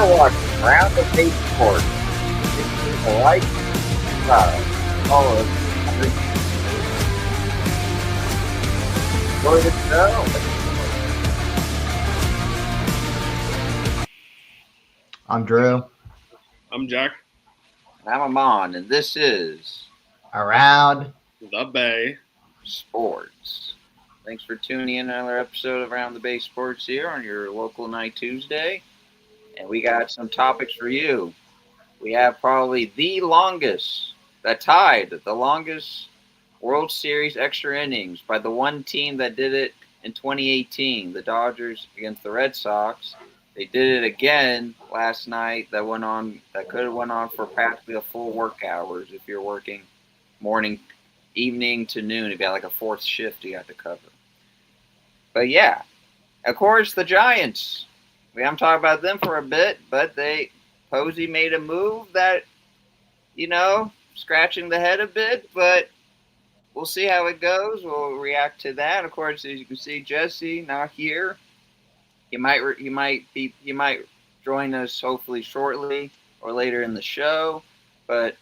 You're watching Round the Base Sports. If you like, follow us. Enjoy the show. I'm Drew. I'm Jack. And I'm Amon, and this is Around. The Bay. Sports. Thanks for tuning in to another episode of Round the Base Sports here on your local night Tuesday. And we got some topics for you. We have probably tied the longest World Series extra innings by the one team that did it in 2018, the Dodgers against the Red Sox. They did it again last night. That could have went on for practically a full work hours if you're working morning, evening to noon. It'd be like a fourth shift you have to cover. But yeah, of course the Giants. We haven't talked about them for a bit, but Posey made a move that, scratching the head a bit, but we'll see how it goes. We'll react to that. Of course, as you can see, Jesse not here. He might join us hopefully shortly or later in the show. But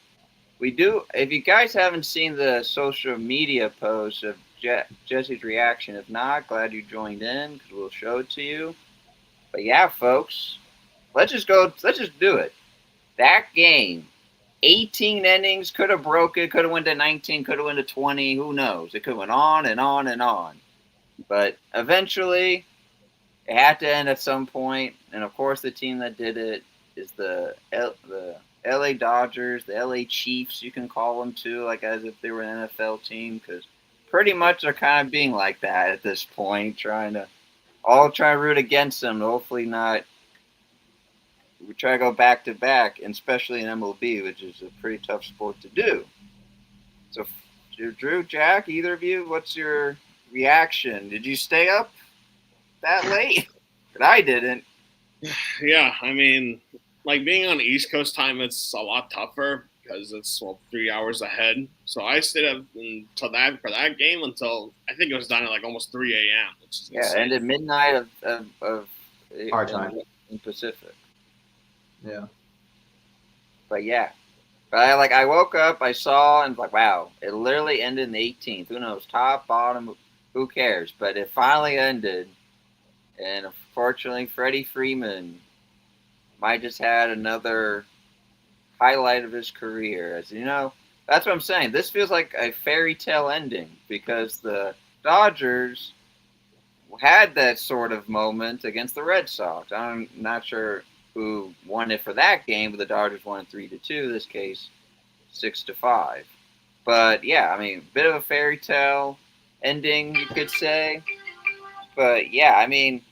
we do. If you guys haven't seen the social media post of Jesse's reaction, if not, glad you joined in because we'll show it to you. But yeah, folks, let's just do it. That game, 18 innings, could have broke it, could have went to 19, could have went to 20. Who knows? It could have went on and on and on. But eventually, it had to end at some point. And of course, the team that did it is the LA Dodgers, the LA Chiefs, you can call them too, like as if they were an NFL team, because pretty much they're kind of being like that at this point, trying to root against them. Hopefully not. We try to go back to back, and especially in MLB, which is a pretty tough sport to do. So, Drew, Jack, either of you, what's your reaction? Did you stay up that late? But I didn't. Yeah, I mean, like being on East Coast time, it's a lot tougher because it's 3 hours ahead. So I stayed up for that game until I think it was done at like almost 3 a.m. Which is insane. And at midnight of Our time in Pacific. Yeah. But yeah. But I woke up, I saw, and like, wow, it literally ended in the 18th. Who knows? Top, bottom, who cares? But it finally ended. And unfortunately, Freddie Freeman might just had another highlight of his career. As you know, that's what I'm saying. This feels like a fairy tale ending because the Dodgers had that sort of moment against the Red Sox. I'm not sure who won it for that game, but the Dodgers won 3-2. This case, 6-5. But yeah, I mean, bit of a fairy tale ending, you could say. But yeah, I mean,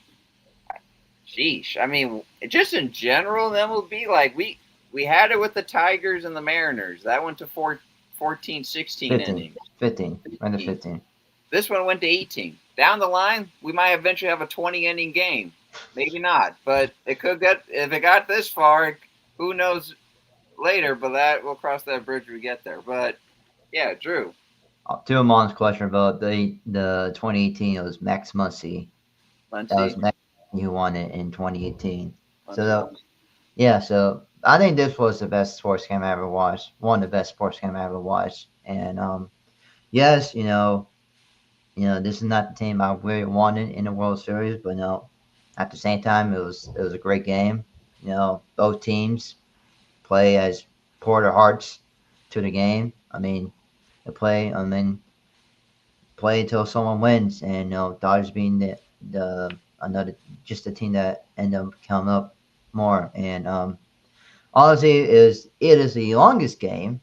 sheesh. I mean, just in general, then will be like we had it with the Tigers and the Mariners. That went to 14, 16 innings. 15. Went to 15. This one went to 18. Down the line, we might eventually have a 20-inning game. Maybe not, but it could get. If it got this far, who knows later? But we'll cross that bridge when we get there. But yeah, Drew. To Amon's question about the 2018, it was Max Muncy. That was Max who won it in 2018. So I think this was the best sports game I ever watched. One of the best sports games I ever watched. And yes, this is not the team I really wanted in the World Series, but at the same time, it was a great game. Both teams play as pour their hearts to the game. I mean, they play until someone wins, and Dodgers being the team that end up coming up more. And honestly, it is the longest game.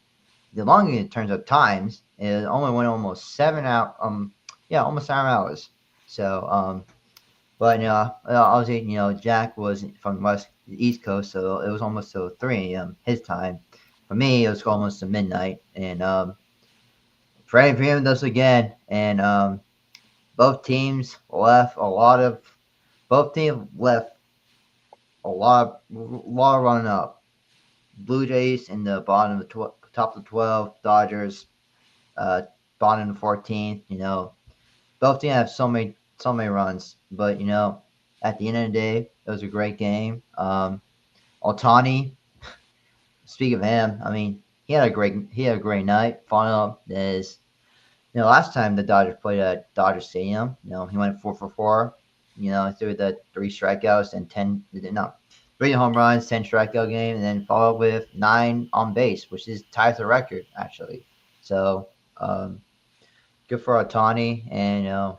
The longest in terms of times. It only went almost 7 hours. Almost 7 hours. So but obviously, Jack was from the East Coast, so it was almost till 3 a.m. his time. For me, it was almost to midnight, and Freddie Freeman does again, and both teams left a lot of running up. Blue Jays in the bottom of the top of the 12, Dodgers bottom of the 14th. Both teams have so many runs, but at the end of the day, it was a great game. Otani. Speak of him, I mean, he had a great night. Following up is, last time the Dodgers played at Dodger Stadium, he went 4 for 4. Threw the 3 strikeouts and 3 home runs, 10 strikeout game, and then followed with 9 on base, which is ties the record actually. So good for Otani, and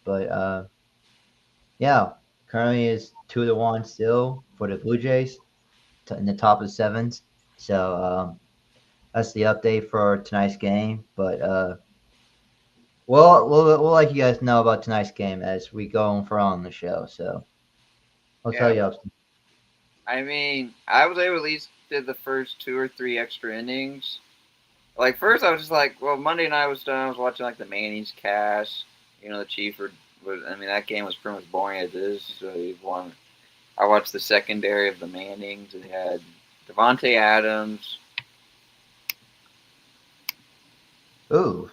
but yeah, currently is 2-1 still for the Blue Jays in the top of the sevens. So that's the update for tonight's game. But we'll let you guys know about tonight's game as we go on the show. So I'll tell you. I mean, I was able to at least did the first 2 or 3 extra innings. Like first, I was just like, well, Monday night was done. I was watching like the Manning's cast. The Chiefs were. I mean, that game was pretty much boring as is. So he won. I watched the secondary of the Mannings. It had Devontae Adams. Ooh.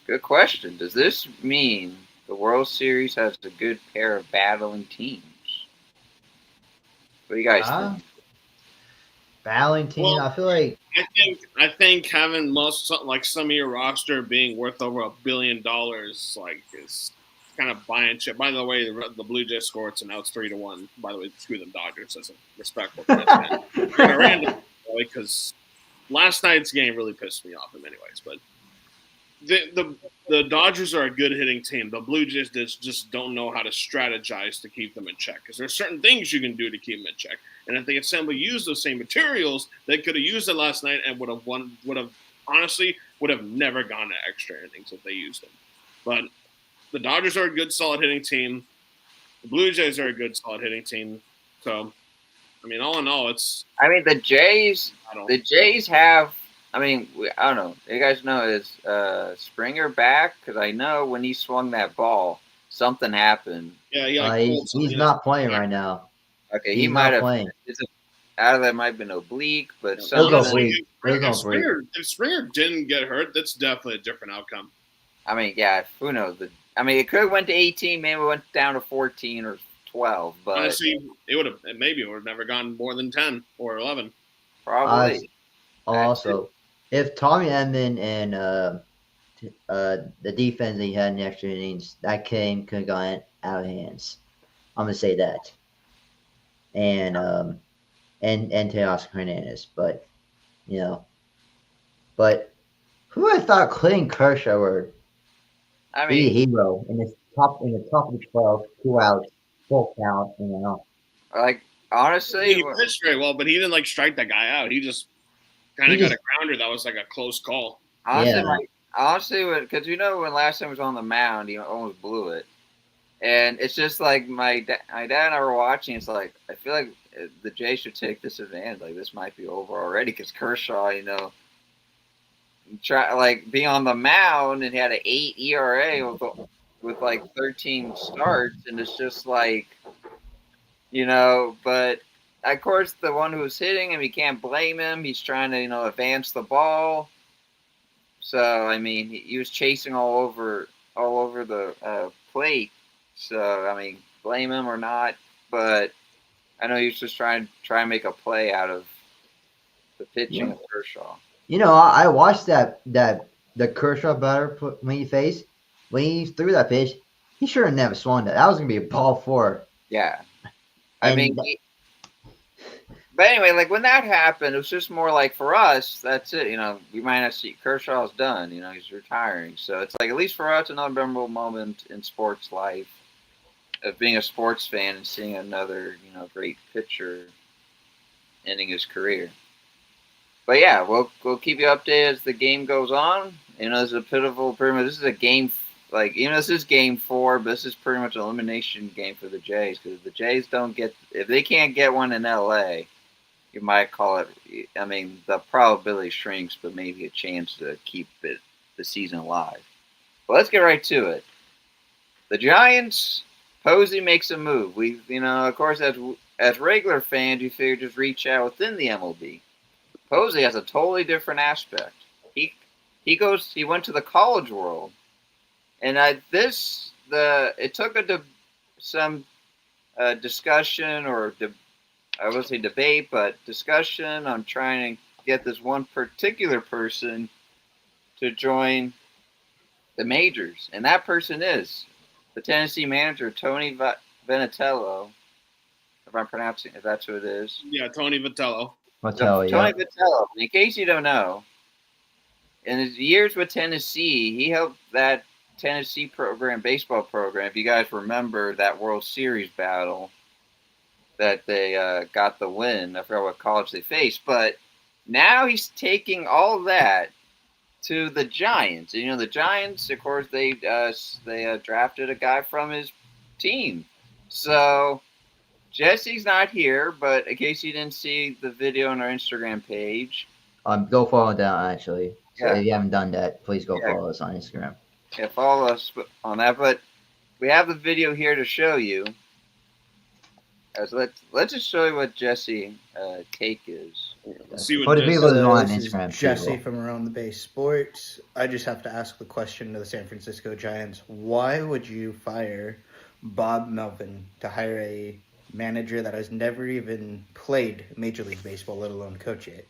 Good question. Does this mean the World Series has a good pair of battling teams? What do you guys think? Battling team, Well, I feel like I think having some of your roster being worth over $1 billion is kind of buying shit. By the way, the Blue Jays scored, so now it's 3-1. By the way, screw them Dodgers as a respectful president. Random because last night's game really pissed me off in many ways, but the Dodgers are a good hitting team. The Blue Jays just don't know how to strategize to keep them in check because there's certain things you can do to keep them in check. And if they had simply used those same materials, they could have used it last night and would have never gone to extra innings if they used them. But the Dodgers are a good, solid hitting team. The Blue Jays are a good, solid hitting team. So, I mean, all in all, the Jays have. I mean, I don't know. You guys know, is Springer back? Because I know when he swung that ball, something happened. Yeah, he's not playing right now. Okay, he might have. Out of that might have been oblique, but something. If Springer didn't get hurt, that's definitely a different outcome. I mean, yeah, who knows? It could have went to 18, maybe it went down to 14 or 12. But honestly, it would have never gone more than 10 or 11. Probably. Also, if Tommy Edman and the defense that he had in the extra innings, that game could have gone out of hands. I'm gonna say that. And Teoscar Hernandez, but who would have thought Clayton Kershaw would be a hero in the top of the 12, 2 outs, full count, Like honestly, he pitched very well, but he didn't strike that guy out. He just kind of got a grounder that was like a close call. Honestly, because when last time he was on the mound, he almost blew it. And it's just like my dad and I were watching. It's like I feel like the Jays should take this advantage. Like this might be over already because Kershaw, be on the mound and had an 8 ERA with 13 starts, and it's just like, But of course, the one who's hitting him, you can't blame him. He's trying to advance the ball. So I mean, he was chasing all over the plate. So, I mean, blame him or not, but I know he was just trying to make a play out of the pitching of Kershaw. I watched the Kershaw batter when he faced. When he threw that pitch, he should have never swung that. That was going to be a ball 4. Yeah. But anyway, when that happened, it was just more like for us, that's it. We might not see Kershaw's done. He's retiring. So it's like, at least for us, another memorable moment in sports life. Of being a sports fan and seeing another, great pitcher ending his career. But yeah, we'll keep you updated as the game goes on. This is a this is a game, this is game 4, but this is pretty much an elimination game for the Jays because if the Jays if they can't get one in LA, you might call it. I mean, the probability shrinks, but maybe a chance to keep the season alive. But let's get right to it. The Giants. Posey makes a move. We, of course, as regular fans, you figure just reach out within the MLB. Posey has a totally different aspect. He went to the college world, and it took some discussion or I would say debate, but discussion on trying to get this one particular person to join the majors, and that person is the Tennessee manager Tony Venatello. If that's who it is. Yeah, Tony Vitello. Vitello, Tony yeah. Vitello. In case you don't know, in his years with Tennessee, he helped that Tennessee baseball program. If you guys remember that World Series battle that they got the win. I forgot what college they faced, but now he's taking all that to the Giants. You know, the Giants, of course, they drafted a guy from his team. So Jesse's not here, but in case you didn't see the video on our Instagram page, Go follow down actually. So Yeah. if you haven't done that, please go follow us on Instagram. yeah, follow us on that. But we have the video here to show you. So let's just show you what Jesse take is. See For what the Jesse people that So are on this is Instagram, Jesse people. from Around the Base Sports. I just have to ask the question to the San Francisco Giants. Why would you fire Bob Melvin to hire a manager that has never even played Major League Baseball, let alone coach it?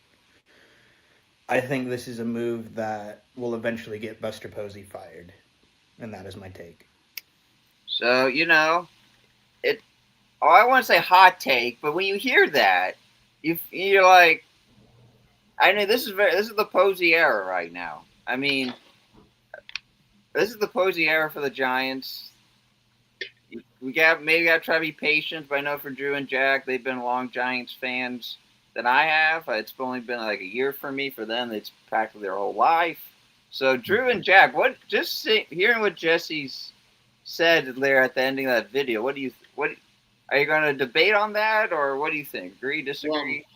I think this is a move that will eventually get Buster Posey fired. And that is my take. So, you know, I want to say hot take, but when you hear that, you're like, I mean, this is the Posey era right now. I mean, this is the Posey era for the Giants. We got to try to be patient, but I know for Drew and Jack, they've been long Giants fans than I have. It's only been like a year for me. For them, it's practically their whole life. So Drew and Jack, hearing what Jesse's said there at the ending of that video, what are you going to debate on that, or what do you think? Agree, disagree?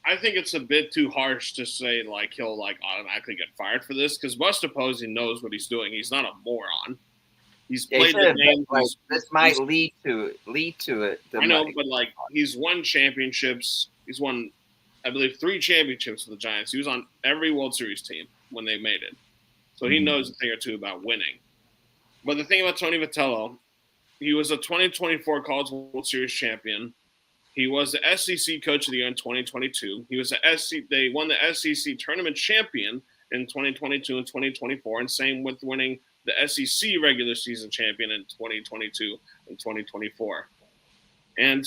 I think it's a bit too harsh to say like he'll like automatically get fired for this because Buster Posey knows what he's doing. He's not a moron. He's played the game. Like, this might lead to it. I know, but like he's won championships. He's won, I believe, 3 championships for the Giants. He was on every World Series team when they made it, so he knows a thing or two about winning. But the thing about Tony Vitello, he was a 2024 College World Series champion. He was the SEC Coach of the Year in 2022. He was they won the SEC Tournament Champion in 2022 and 2024, and same with winning the SEC Regular Season Champion in 2022 and 2024. And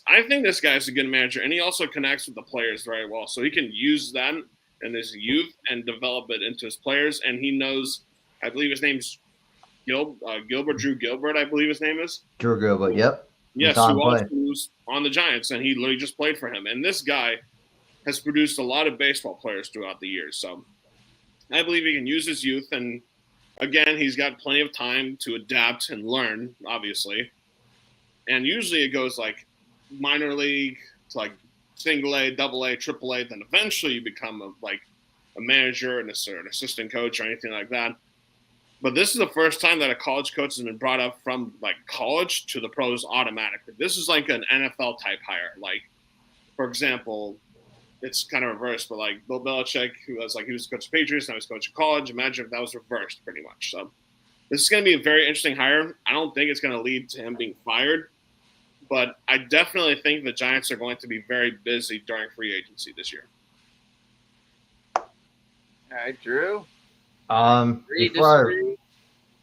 I think this guy's a good manager, and he also connects with the players very well. So he can use them in his youth and develop it into his players. And he knows, I believe his name's Drew Gilbert, I believe his name is. Drew Gilbert, yep. Yes, who's on the Giants, and he literally just played for him. And this guy has produced a lot of baseball players throughout the years. So I believe he can use his youth. And again, he's got plenty of time to adapt and learn, obviously. And usually it goes like minor league to like single A, double A, triple A. Then eventually you become a manager and an assistant coach or anything like that. But this is the first time that a college coach has been brought up from like college to the pros automatically. This is like an NFL type hire. Like, for example, it's kind of reversed, but like Bill Belichick, he was coach of Patriots, now he's coach of college. Imagine if that was reversed pretty much. So this is going to be a very interesting hire. I don't think it's going to lead to him being fired, but I definitely think the Giants are going to be very busy during free agency this year. All right, Drew. Before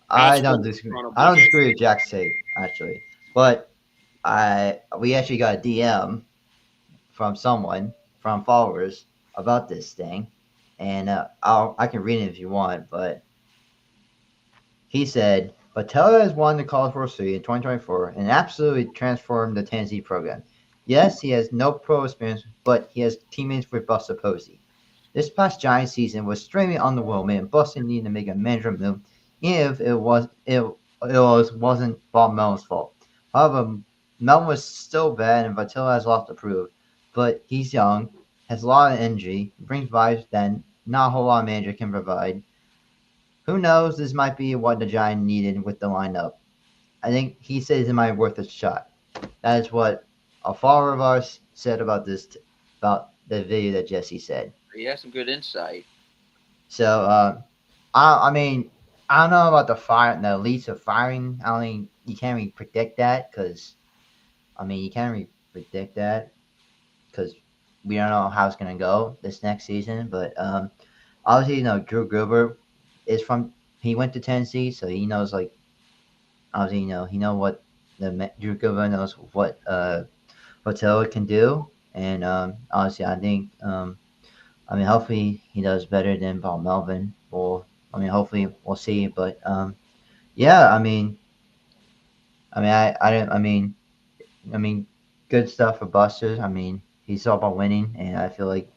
I don't disagree. I don't disagree with Jack's take actually, but we actually got a DM from someone from followers about this thing, and I can read it if you want. But he said Vitello has won the College World Series in 2024 and absolutely transformed the Tennessee program. Yes, he has no pro experience, but he has teammates with Buster Posey. This past Giants season was extremely underwhelming, and Buster needed to make a management move, even if it wasn't Bob Melvin's fault. However, Melvin was still bad, and Vitello has a lot to prove. But he's young, has a lot of energy, brings vibes that not a whole lot of manager can provide. Who knows? This might be what the Giants needed with the lineup. I think he says it might be worth a shot. That is what a follower of ours said about the video that Jesse said. He has some good insight. So, I mean, I don't know about the leads of firing. I don't think you can't really predict that because you can't really predict that because we don't know how it's gonna go this next season. But obviously, Drew Gruber is from he went to Tennessee, so he knows like obviously he know what Drew Gruber knows what Hotel can do, and obviously I think hopefully he does better than Bob Melvin. Or hopefully we'll see. But yeah, I mean, good stuff for Buster. He's all about winning, and I feel like,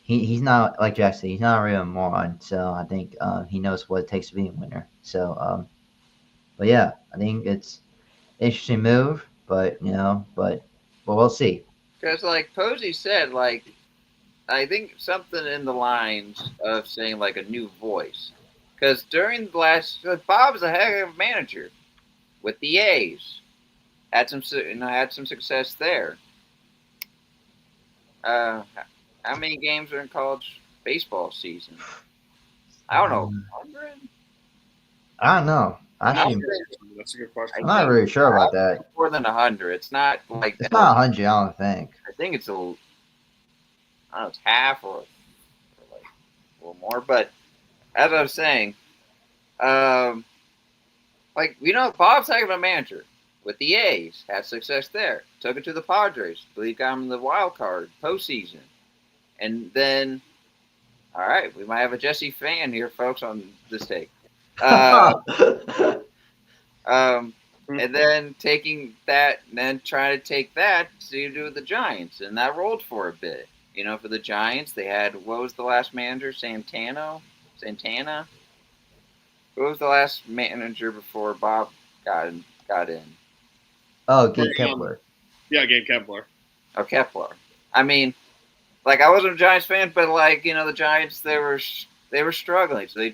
he's not like Jackson. He's not a real moron. So I think he knows what it takes to be a winner. So, but yeah, I think it's an interesting move. But but we'll see. Because, like Posey said, like I think something in the lines of saying like a new voice. Because during the last, Bob's a heck of a manager with the A's. Had some success there. Uh, how many games are in college baseball season? I don't know. 100? I don't know. That's a good question. I'm not really sure about that. More than 100. It's not like It's not 100. I don't think. I think it's I don't know, it's half or like a little more. But as I was saying, like Bob's heck of a manager with the A's, had success there. Took it to the Padres. Believe got him the wild card postseason, and then all right, we might have a Jesse fan here, folks, on this take. And then taking that, and then trying to take that to do with the Giants, and that rolled for a bit. For the Giants, they had what was the last manager? Santana. Who was the last manager before Bob got in? Oh, Gabe Kepler. Yeah, Gabe Kepler. Oh, Kepler. I wasn't a Giants fan, but the Giants they were struggling, so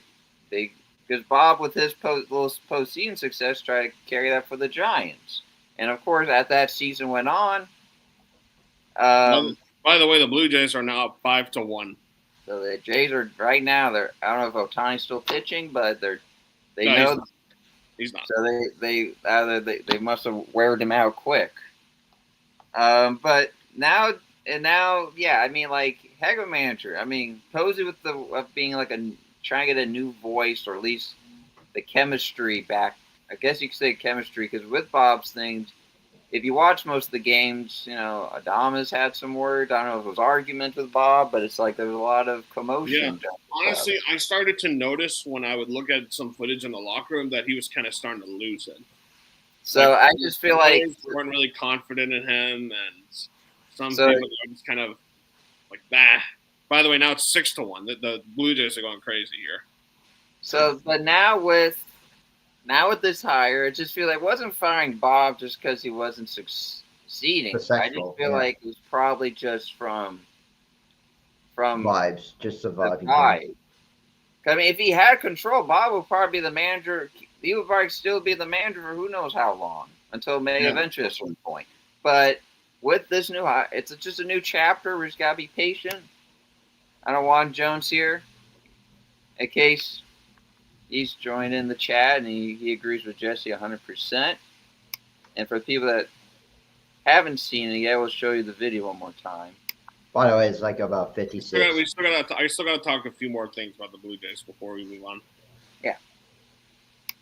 they because Bob with his little postseason success tried to carry that for the Giants, and of course as that season went on. By the way, the Blue Jays are now up 5-1. So the Jays are right now. I don't know if Ohtani's still pitching, but He's not. So they must have weared him out quick. But now, yeah. Heck of a manager. Posey with being trying to get a new voice, or at least the chemistry back. I guess you could say chemistry, because with Bob's things, if you watch most of the games, Adames had some words. I don't know if it was argument with Bob, but it's like there was a lot of commotion. Yeah. Honestly, I started to notice when I would look at some footage in the locker room that he was kind of starting to lose it. So I just feel like weren't really confident in him, and some people are just kind of like, bah. By the way, now it's 6-1. The Blue Jays are going crazy here. So, but now with this hire, it just feels like it wasn't firing Bob just because he wasn't succeeding. I just feel like it was probably just from vibes, just the vibe. If he had control, Bob would probably be the manager. He would probably still be the manager for who knows how long, until maybe eventually at some point. But with this new hire, it's just a new chapter. We just gotta be patient. I don't want Jones here, in case he's joining the chat, and he agrees with Jesse 100%. And for the people that haven't seen it yet, we'll show you the video one more time. By the way, it's about 56. I still got to talk a few more things about the Blue Jays before we move on. Yeah.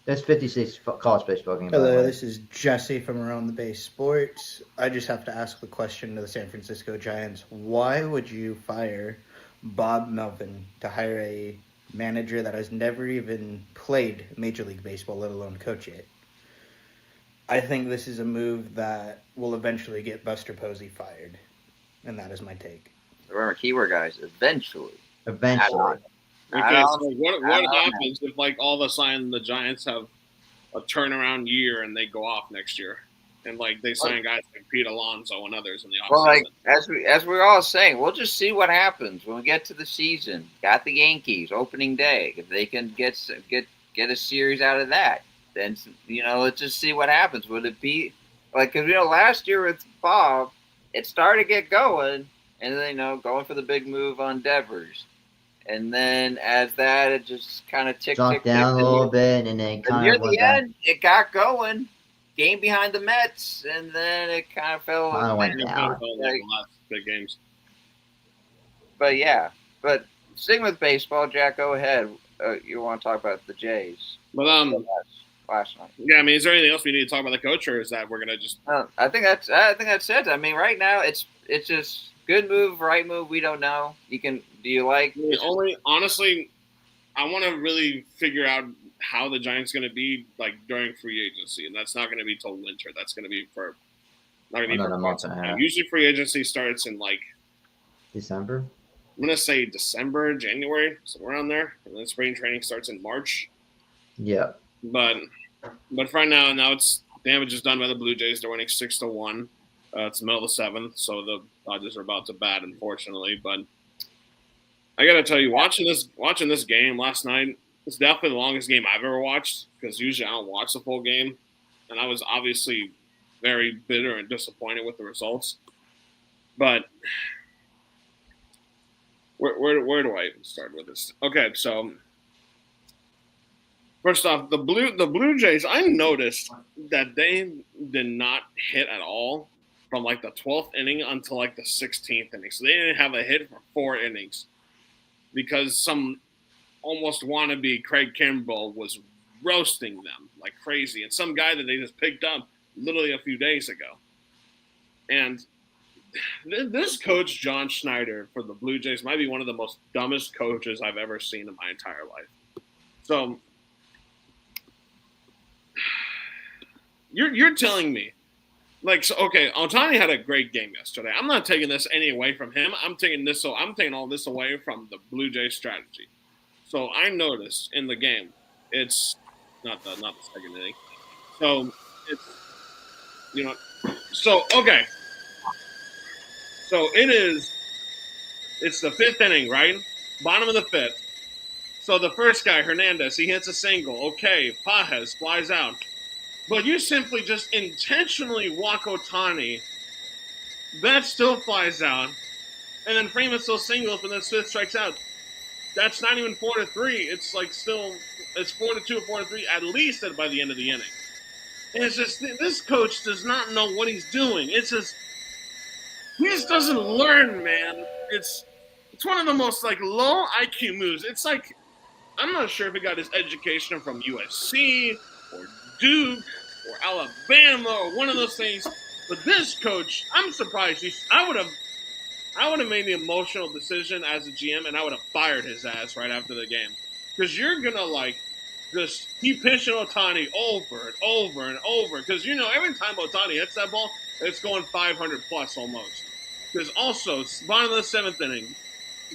There's 56 college baseball games. Hello, this is Jesse from Around the Base Sports. I just have to ask the question to the San Francisco Giants. Why would you fire Bob Melvin to hire a manager that has never even played Major League Baseball, let alone coach it? I think this is a move that will eventually get Buster Posey fired, and that is my take. Remember, keyword guys, eventually. Okay, so what happens if all of a sudden the Giants have a turnaround year and they go off next year, and they sign guys like Pete Alonso and others in the offseason? Well, as we're all saying, we'll just see what happens when we get to the season. Got the Yankees opening day. If they can get a series out of that, then let's just see what happens. Would it be because last year with Bob, it started to get going, and then going for the big move on Devers, And then as that, it just kind of tick, Dropped down a little bit, and then And kind near of went the back. end, it got going. Game behind the Mets, and then it kind of fell. Kinda went Like down. the last big games. But yeah, but sticking with baseball, Jack, go ahead. You want to talk about the Jays But last night? yeah, I mean, is there anything else we need to talk about the coach, or is that we're gonna just? I think that's it. I mean, right now it's just good move, right move. We don't know. Do you like? Honestly, I want to really figure out how the Giants going to be like during free agency, and that's not going to be till winter. That's going to be for not going to be Another for month and a half. Usually, free agency starts in like December. I'm going to say December, January, somewhere around there, and then spring training starts in March. Yeah. But for now it's damage is done by the Blue Jays. They're winning 6-1. It's the middle of the seventh, so the Dodgers are about to bat, unfortunately. But I got to tell you, watching this game last night. It's definitely the longest game I've ever watched because usually I don't watch the full game. And I was obviously very bitter and disappointed with the results. But where do I even start with this? Okay, so first off, the Blue Jays, I noticed that they did not hit at all from like the 12th inning until like the 16th inning. So they didn't have a hit for 4 innings because some almost wannabe Craig Kimbrell was roasting them like crazy, and some guy that they just picked up literally a few days ago. And this coach, John Schneider, for the Blue Jays might be one of the most dumbest coaches I've ever seen in my entire life. So you're telling me, like, so, okay, Ohtani had a great game yesterday. I'm not taking this any away from him. I'm taking all this away from the Blue Jays strategy. So I noticed in the game, it's not the second inning. So it's so okay. So it's the 5th inning, right? Bottom of the 5th. So the first guy, Hernandez, he hits a single. Okay, Pages flies out. But you simply just intentionally walk Ohtani. That still flies out. And then Freeman still singles, and then Smith strikes out. That's not even 4-3. It's like it's 4-2 or 4-3 at least by the end of the inning. And it's just this coach does not know what he's doing. It's just he just doesn't learn, man. It's one of the most like low IQ moves. It's like I'm not sure if he got his education from USC or Duke or Alabama or one of those things. But this coach, I'm surprised. I would have made the emotional decision as a GM, and I would have fired his ass right after the game. Because you're going to, just keep pitching Ohtani over and over and over. Because, every time Ohtani hits that ball, it's going 500 plus almost. Because also, bottom of the 7th inning,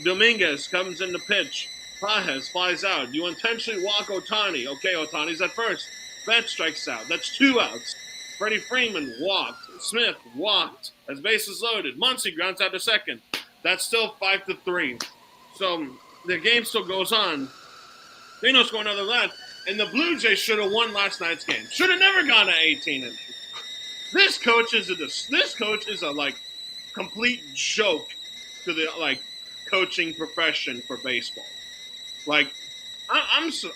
Dominguez comes in to pitch. Pages flies out. You intentionally walk Ohtani. Okay, Ohtani's at first. Betts strikes out. That's 2 outs. Freddie Freeman walked. Smith walked. As bases loaded. Muncy grounds out to second. That's still 5-3. So the game still goes on. They know score another run. And the Blue Jays should have won last night's game. Should have never gone to 18 innings. This coach is a complete joke to the coaching profession for baseball. I'm so.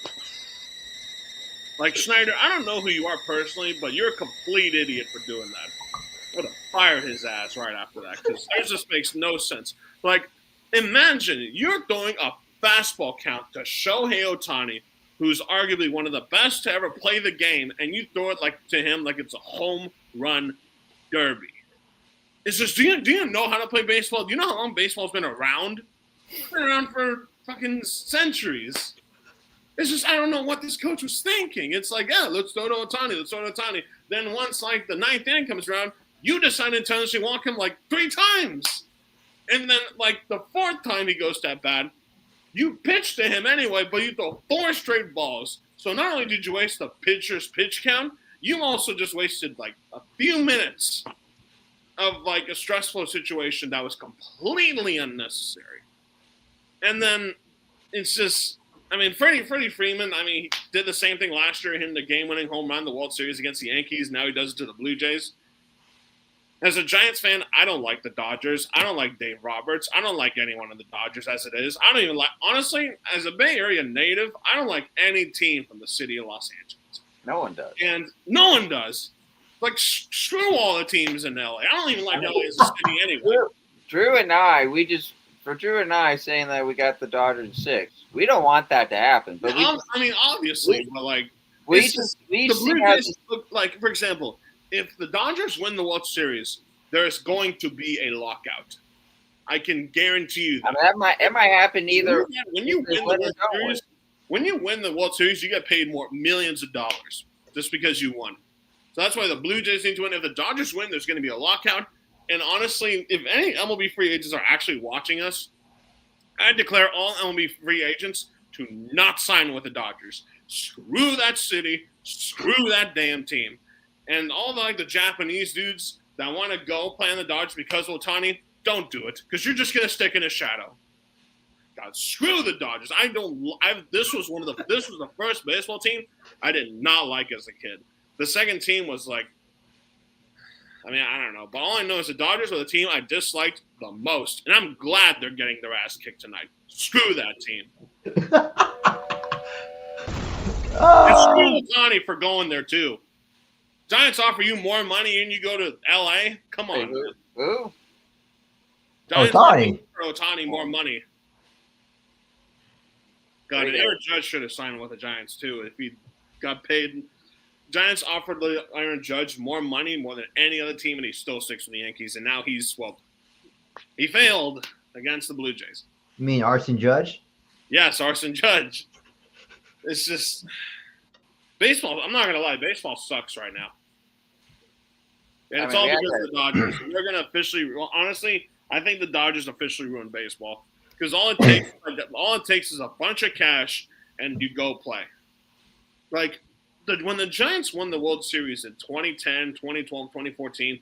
Schneider, I don't know who you are personally, but you're a complete idiot for doing that. I would have fired his ass right after that because it just makes no sense. Imagine you're throwing a fastball count to Shohei Ohtani, who's arguably one of the best to ever play the game, and you throw it to him like it's a home run derby. It's just, do you know how to play baseball? Do you know how long baseball's been around? It's been around for fucking centuries. It's just, I don't know what this coach was thinking. It's let's throw to Ohtani. Then once, the 9th inning comes around, you decide to intentionally walk him 3 times. And then, the 4th time he goes to bat, you pitch to him anyway, but you throw 4 straight balls. So not only did you waste the pitcher's pitch count, you also just wasted, a few minutes of, a stressful situation that was completely unnecessary. And then it's just... Freddie Freeman, he did the same thing last year, hitting the game-winning home run, the World Series against the Yankees. Now he does it to the Blue Jays. As a Giants fan, I don't like the Dodgers. I don't like Dave Roberts. I don't like anyone in the Dodgers as it is. I don't even like, honestly, as a Bay Area native, I don't like any team from the city of Los Angeles. No one does. And no one does. Like, screw all the teams in LA. I don't even like LA as a city anyway. Drew and I, Drew and I saying that we got the Dodgers in 6. We don't want that to happen. But I mean, obviously, but like, we the just Blue have Jays look like, for example, if the Dodgers win the World Series, there's going to be a lockout. I can guarantee you that. I mean, that might happen either. When you win the World Series, you get paid millions of dollars just because you won. So that's why the Blue Jays need to win. If the Dodgers win, there's going to be a lockout. And honestly, if any MLB free agents are actually watching us, I declare all MLB free agents to not sign with the Dodgers. Screw that city. Screw that damn team. And all the Japanese dudes that want to go play on the Dodgers because of Ohtani, don't do it because you're just going to stick in a shadow. God, screw the Dodgers. This was the first baseball team I did not like as a kid. The second team was like, I mean, I don't know. But all I know is the Dodgers were the team I disliked the most. And I'm glad they're getting their ass kicked tonight. Screw that team. And screw Ohtani for going there, too. Giants offer you more money and you go to L.A.? Come on. Who? Giants Ohtani. offer Ohtani more money. God, and Aaron Judge should have signed with the Giants, too, if he got paid. Giants offered Aaron Judge more money, more than any other team, and he still sticks with the Yankees. And now he failed against the Blue Jays. You mean Arson Judge? Yes, Arson Judge. It's just baseball. I'm not gonna lie, baseball sucks right now, and it's all because of the Dodgers. They're gonna officially. Well, honestly, I think the Dodgers officially ruined baseball because all it takes is a bunch of cash and you go play. Like when the Giants won the World Series in 2010, 2012, 2014.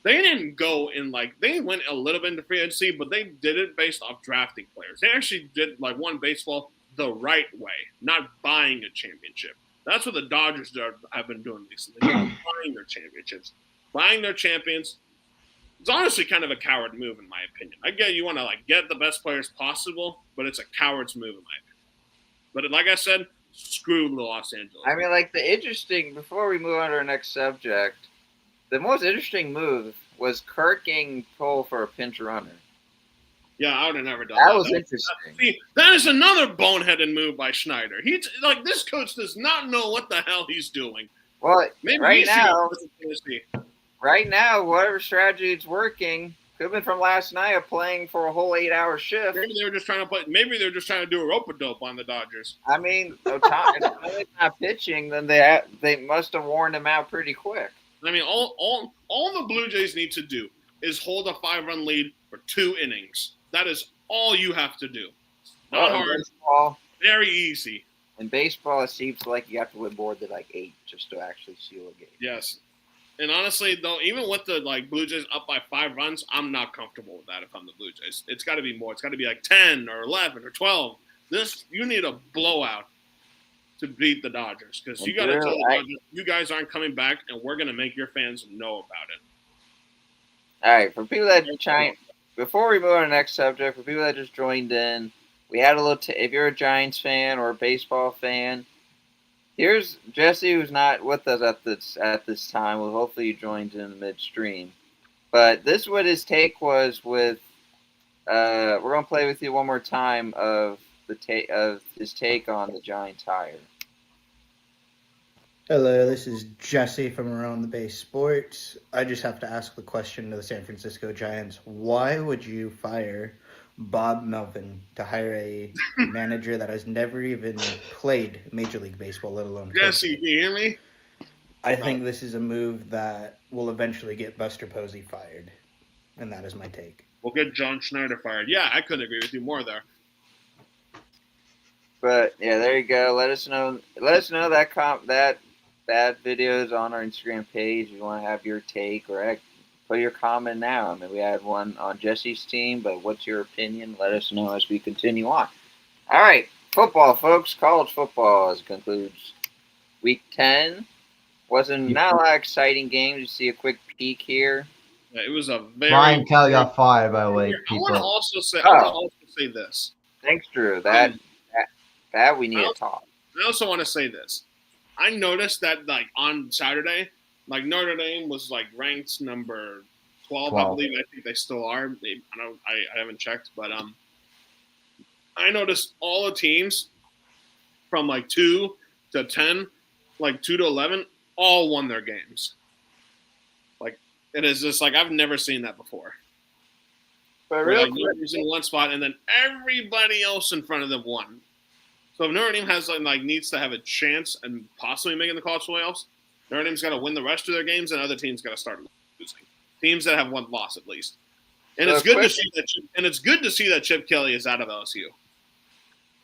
They didn't go in they went a little bit into free agency, but they did it based off drafting players. They actually did won baseball the right way, not buying a championship. That's what the Dodgers have been doing recently. They're buying their championships, buying their champions. It's honestly kind of a coward move, in my opinion. I get you want to get the best players possible, but it's a coward's move, in my opinion. But like I said, screw Los Angeles. I mean, before we move on to our next subject, the most interesting move was Kirk getting pulled for a pinch runner. Yeah, I would have never done that. That was interesting. See, that is another boneheaded move by Schneider. He's this coach does not know what the hell he's doing. Well, Maybe right now, whatever strategy is working could have been from last night of playing for a whole 8-hour shift. Maybe they're just trying to do a rope-a-dope on the Dodgers. I mean, if he's not pitching, then they must have worn him out pretty quick. I mean, all the Blue Jays need to do is hold a 5-run lead for 2 innings. That is all you have to do. Not hard. Baseball, very easy. In baseball, it seems like you have to win more than 8 just to actually seal a game. Yes. And honestly, though, even with the Blue Jays up by 5 runs, I'm not comfortable with that if I'm the Blue Jays. It's got to be more. It's got to be 10 or 11 or 12. You need a blowout to beat the Dodgers because you got to tell the Dodgers you guys aren't coming back, and we're going to make your fans know about it. All right, for people that before we move on to the next subject, for people that just joined in, we had a little. If you're a Giants fan or a baseball fan, here's Jesse, who's not with us at this time. Well, hopefully he joins in midstream. But this is what his take was with. We're gonna play with you one more time of his take on the Giants hire. Hello, this is Jesse from Around the Base Sports. I just have to ask the question to the San Francisco Giants. Why would you fire Bob Melvin to hire a manager that has never even played Major League Baseball, let alone Jesse, can you hear me? I think this is a move that will eventually get Buster Posey fired. And that is my take. We'll get John Schneider fired. Yeah, I couldn't agree with you more there. But yeah, there you go. Let us know that video is on our Instagram page. If you want to have your take or put your comment now. I mean, we had one on Jesse's team, but what's your opinion? Let us know as we continue on. All right, football, folks. College football concludes Week 10. Not a lot of exciting games. You see a quick peek here. Yeah, it was a very. Brian Kelly got fired, by the way, I want to people. also say. Oh. I want to also say this. Thanks, Drew. That we need to talk. I also want to say this. I noticed that like on Saturday, like Notre Dame was like ranked number 12, I 12. believe. I think they still are. I haven't checked, but I noticed all the teams from like 2 to 10, like 2 to 11, all won their games. Like it is just like I've never seen that before. But Where, real like, quick, Notre Dame's in one spot, and then everybody else in front of them won. So if Notre Dame has like needs to have a chance and possibly making the college playoffs, Notre Dame's got to win the rest of their games, and other teams got to start losing. Teams that have one loss at least. And So it's good quick- to see that. And it's good to see that Chip Kelly is out of LSU.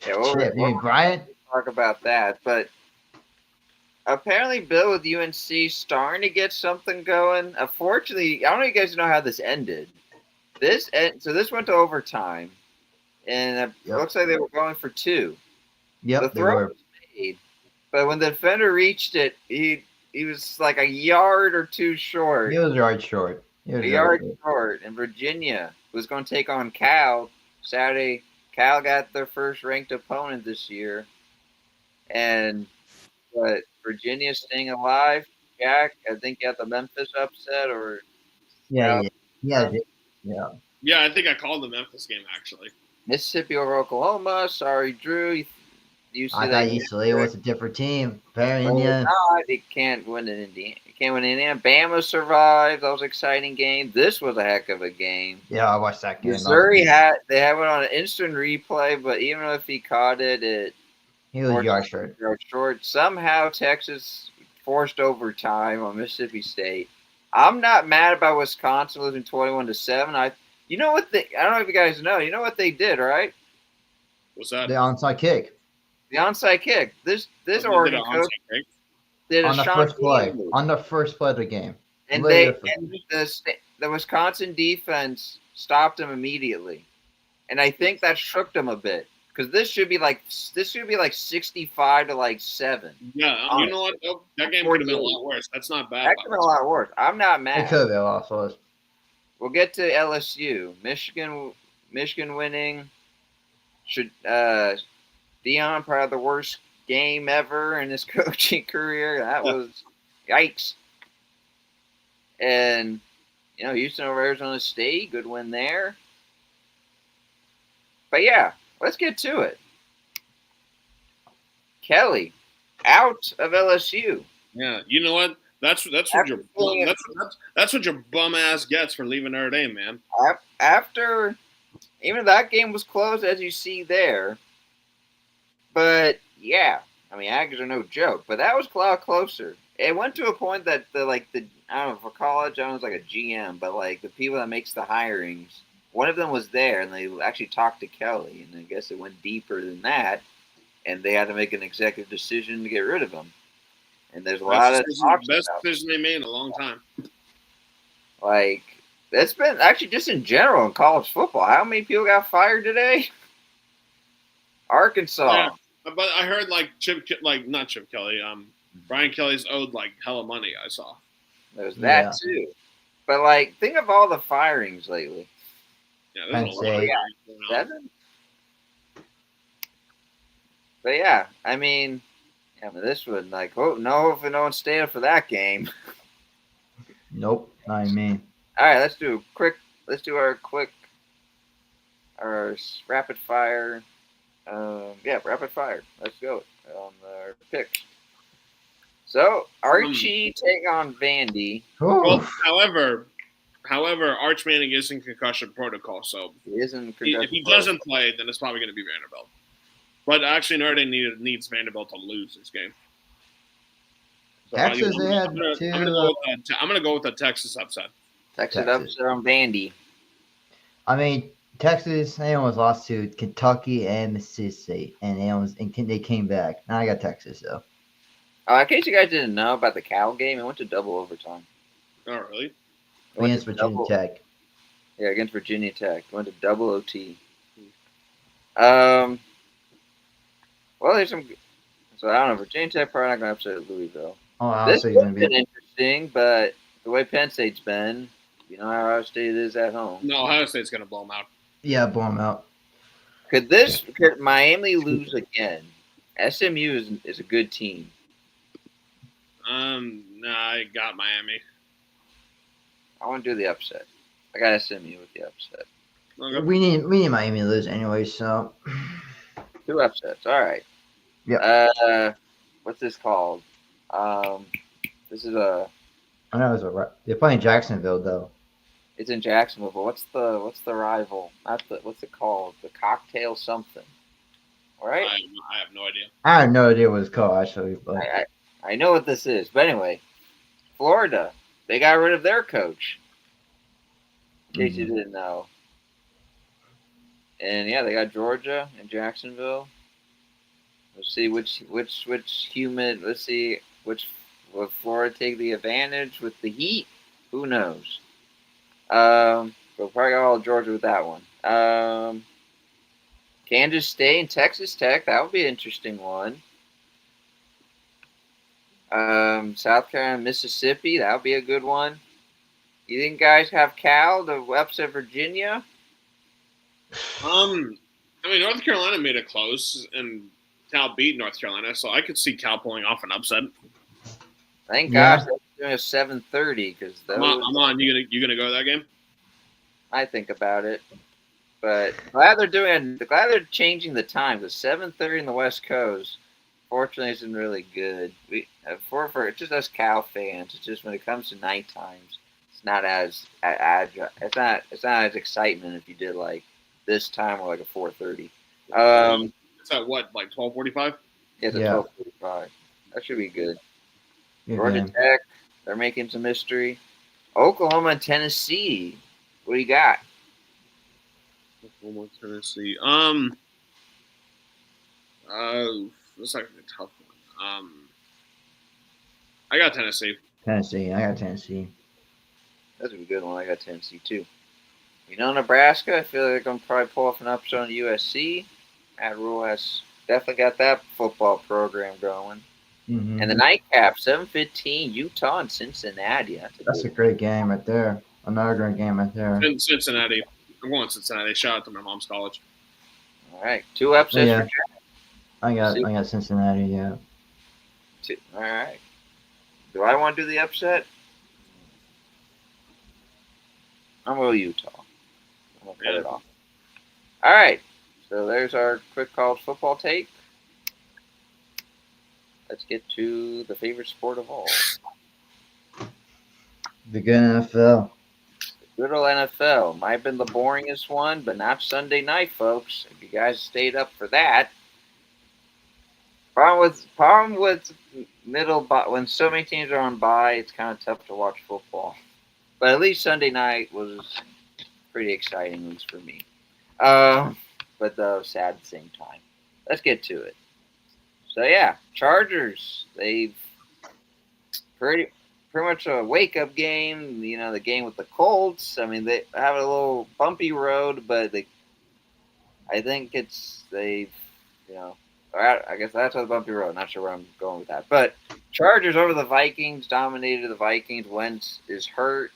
yeah, we'll Chip, you mean Brian? talk about that. But apparently, Bill with UNC starting to get something going. Unfortunately, I don't know if you guys know how this ended. So this went to overtime, and it Yep. looks like they were going for 2. The Yep, they throw were. was made, but when the defender reached it, he was like a yard or 2 short. He was a yard short. He was A a yard short. short. And Virginia was going to take on Cal Saturday. Cal got their first ranked opponent this year, but Virginia's staying alive. Jack, I think you had the Memphis upset, or Yeah. Yeah. Yeah, I think I called the Memphis game actually. Mississippi over Oklahoma. Sorry, Drew. You see I that? thought UCLA was a different team. Apparently, Well, yeah. not. It can't win in Indiana. It can't win in Indiana. Bama survived. That was an exciting game. This was a heck of a game. Yeah, I watched that game. Missouri had it on an instant replay, but even if he caught it He was yard short. short. Somehow Texas forced overtime on Mississippi State. I'm not mad about Wisconsin losing 21-7. You know what I don't know if you guys know. You know what they did, right? Was that The onside kick The onside kick. This did an Oregon onside coach kick? did a on the Sean first play. Payton move. On the first play of the game. And Literally. the Wisconsin defense stopped him immediately, and I think that shook them a bit because this should be like 65 to like 7. Yeah, you know what? though? That game could have been a lot worse. That's not bad. That could have been a lot worse. I'm not It mad. could have been also. We'll get to LSU, Michigan winning. Should Dion probably the worst game ever in his coaching career? That was yikes. And Houston over Arizona State, good win there. But yeah, let's get to it. Kelly, out of LSU. Yeah, you know what? That's what your bum ass gets for leaving Notre Dame, man. After, even that game was close, as you see there. But yeah, I mean, Aggies are no joke. But that was a lot closer. It went to a point that I don't know, for college, I don't know, it's like a GM, but like the people that makes the hirings, one of them was there, and they actually talked to Kelly, and I guess it went deeper than that, and they had to make an executive decision to get rid of him. And there's a lot of talks best about decision they made in a long time. like that's been actually just in general in college football. How many people got fired today? Arkansas. Yeah. But I heard not Chip Kelly. Brian Kelly's owed like hella money. I saw. There's that Yeah. too. But like, think of all the firings lately. Yeah, Penn there's a lot. State. Going on. 7. But yeah, I mean, this would no one stayed for that game. Nope, not me. All right, let's do our rapid fire. Rapid fire. Let's go on our picks. So Archie take on Vandy. Well, Oof. however, Arch Manning is in concussion protocol, so He isn't. if he doesn't play, then it's probably going to be Vanderbilt. But actually, Notre Dame needs Vanderbilt to lose this game. So Texas, I'm they had going two. to go with the Texas upset. Texas Texas. upset on Vandy. I mean, Texas, they almost lost to Kentucky and Mississippi State, and they came back. Now I got Texas, though. Oh, in case you guys didn't know about the Cal game, it went to double overtime. Oh, really? It went Against to Virginia double- Tech. Yeah, against Virginia Tech. It went to double OT. Well, there's some. So I don't know. Virginia Tech probably not going to upset Louisville. Oh, I This was would going have to been be. interesting, but the way Penn State's been, You know how Ohio State is at home. No, Ohio State's gonna blow them out. Yeah, blow them out. Could Miami lose again? SMU is a good team. Nah, I got Miami. I want to do the upset. I got SMU with the upset. Okay. We need Miami to lose anyway, so 2 upsets. All right. Yep. What's this called? This is I know they're playing Jacksonville though. it's in Jacksonville. But what's the rival? What's it called? The cocktail something. All right. I have no idea. I have no idea what it's called actually, but I know what this is. But anyway, Florida. They got rid of their coach. In case you didn't know. And yeah, they got Georgia and Jacksonville. Let's see which human. Let's see which will Florida take the advantage with the Heat. Who knows? We'll probably got all Georgia with that one. Kansas State and Texas Tech. That would be an interesting one. South Carolina, Mississippi. That would be a good one. You think guys have Cal to upset Virginia? I mean, North Carolina made it close, and Cal beat North Carolina, so I could see Cal pulling off an upset. Thank Yeah. gosh they're doing a 7:30 because I'm on. You gonna go to that game? I think about it, but glad they're changing the time because 7:30 in the West Coast. Fortunately, isn't really good. For just us Cal fans, it's just when it comes to night times, it's not as agile. It's not as excitement if you did like this time or like a 4:30. It's at what, like 12:45? It's a Yeah. 12:45. That should be good. good Georgia game. Tech, they're making some mystery. Oklahoma and Tennessee. What do you got? Oklahoma, Tennessee. This is actually a tough one. I got Tennessee. Tennessee. I got Tennessee. That's a good one. I got Tennessee too. You know, Nebraska, I feel like they're going to probably pull off an upset on USC. Matt Rule has definitely got that football program going. Mm-hmm. And the nightcap, 7:15, Utah and Cincinnati. That's a great game right there. Another great game right there. In Cincinnati. I'm going Cincinnati. Shout out to my mom's college. All right, 2 upsets Yeah. for Jack. I got Cincinnati. Yeah. All right. Do I want to do the upset? I'm going to Utah. I'm going to cut it off. All right. So there's our quick college football take. Let's get to the favorite sport of all. The good NFL. Good old NFL. Might have been the boringest one, but not Sunday night, folks. If you guys stayed up for that. Problem with when so many teams are on bye, it's kind of tough to watch football. But at least Sunday night was pretty exciting, at least for me. But sad at the same time. Let's get to it. So yeah, Chargers. They've pretty much a wake-up game. You know, the game with the Colts. I mean, they have a little bumpy road, but I think they've. I guess that's a bumpy road. Not sure where I'm going with that. But Chargers over the Vikings, dominated the Vikings. Wentz is hurt.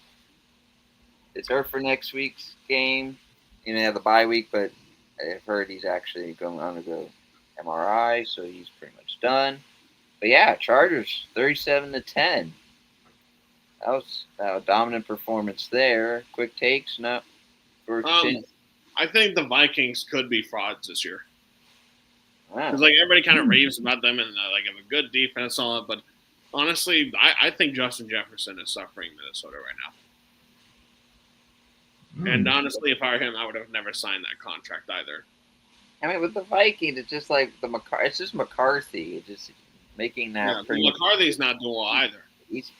It's hurt for next week's game. You know, they have the bye week, but I've heard he's actually going to undergo MRI, so he's pretty much done. But yeah, Chargers 37-10. That was a dominant performance there. Quick takes, no. I think the Vikings could be frauds this year. Wow. Because everybody kind of raves about them and have a good defense on it, but honestly, I think Justin Jefferson is suffering Minnesota right now. And honestly, if I were him, I would have never signed that contract either. I mean, with the Vikings, it's just like it's just McCarthy. It's just making that. Yeah, McCarthy's not doing well either. He's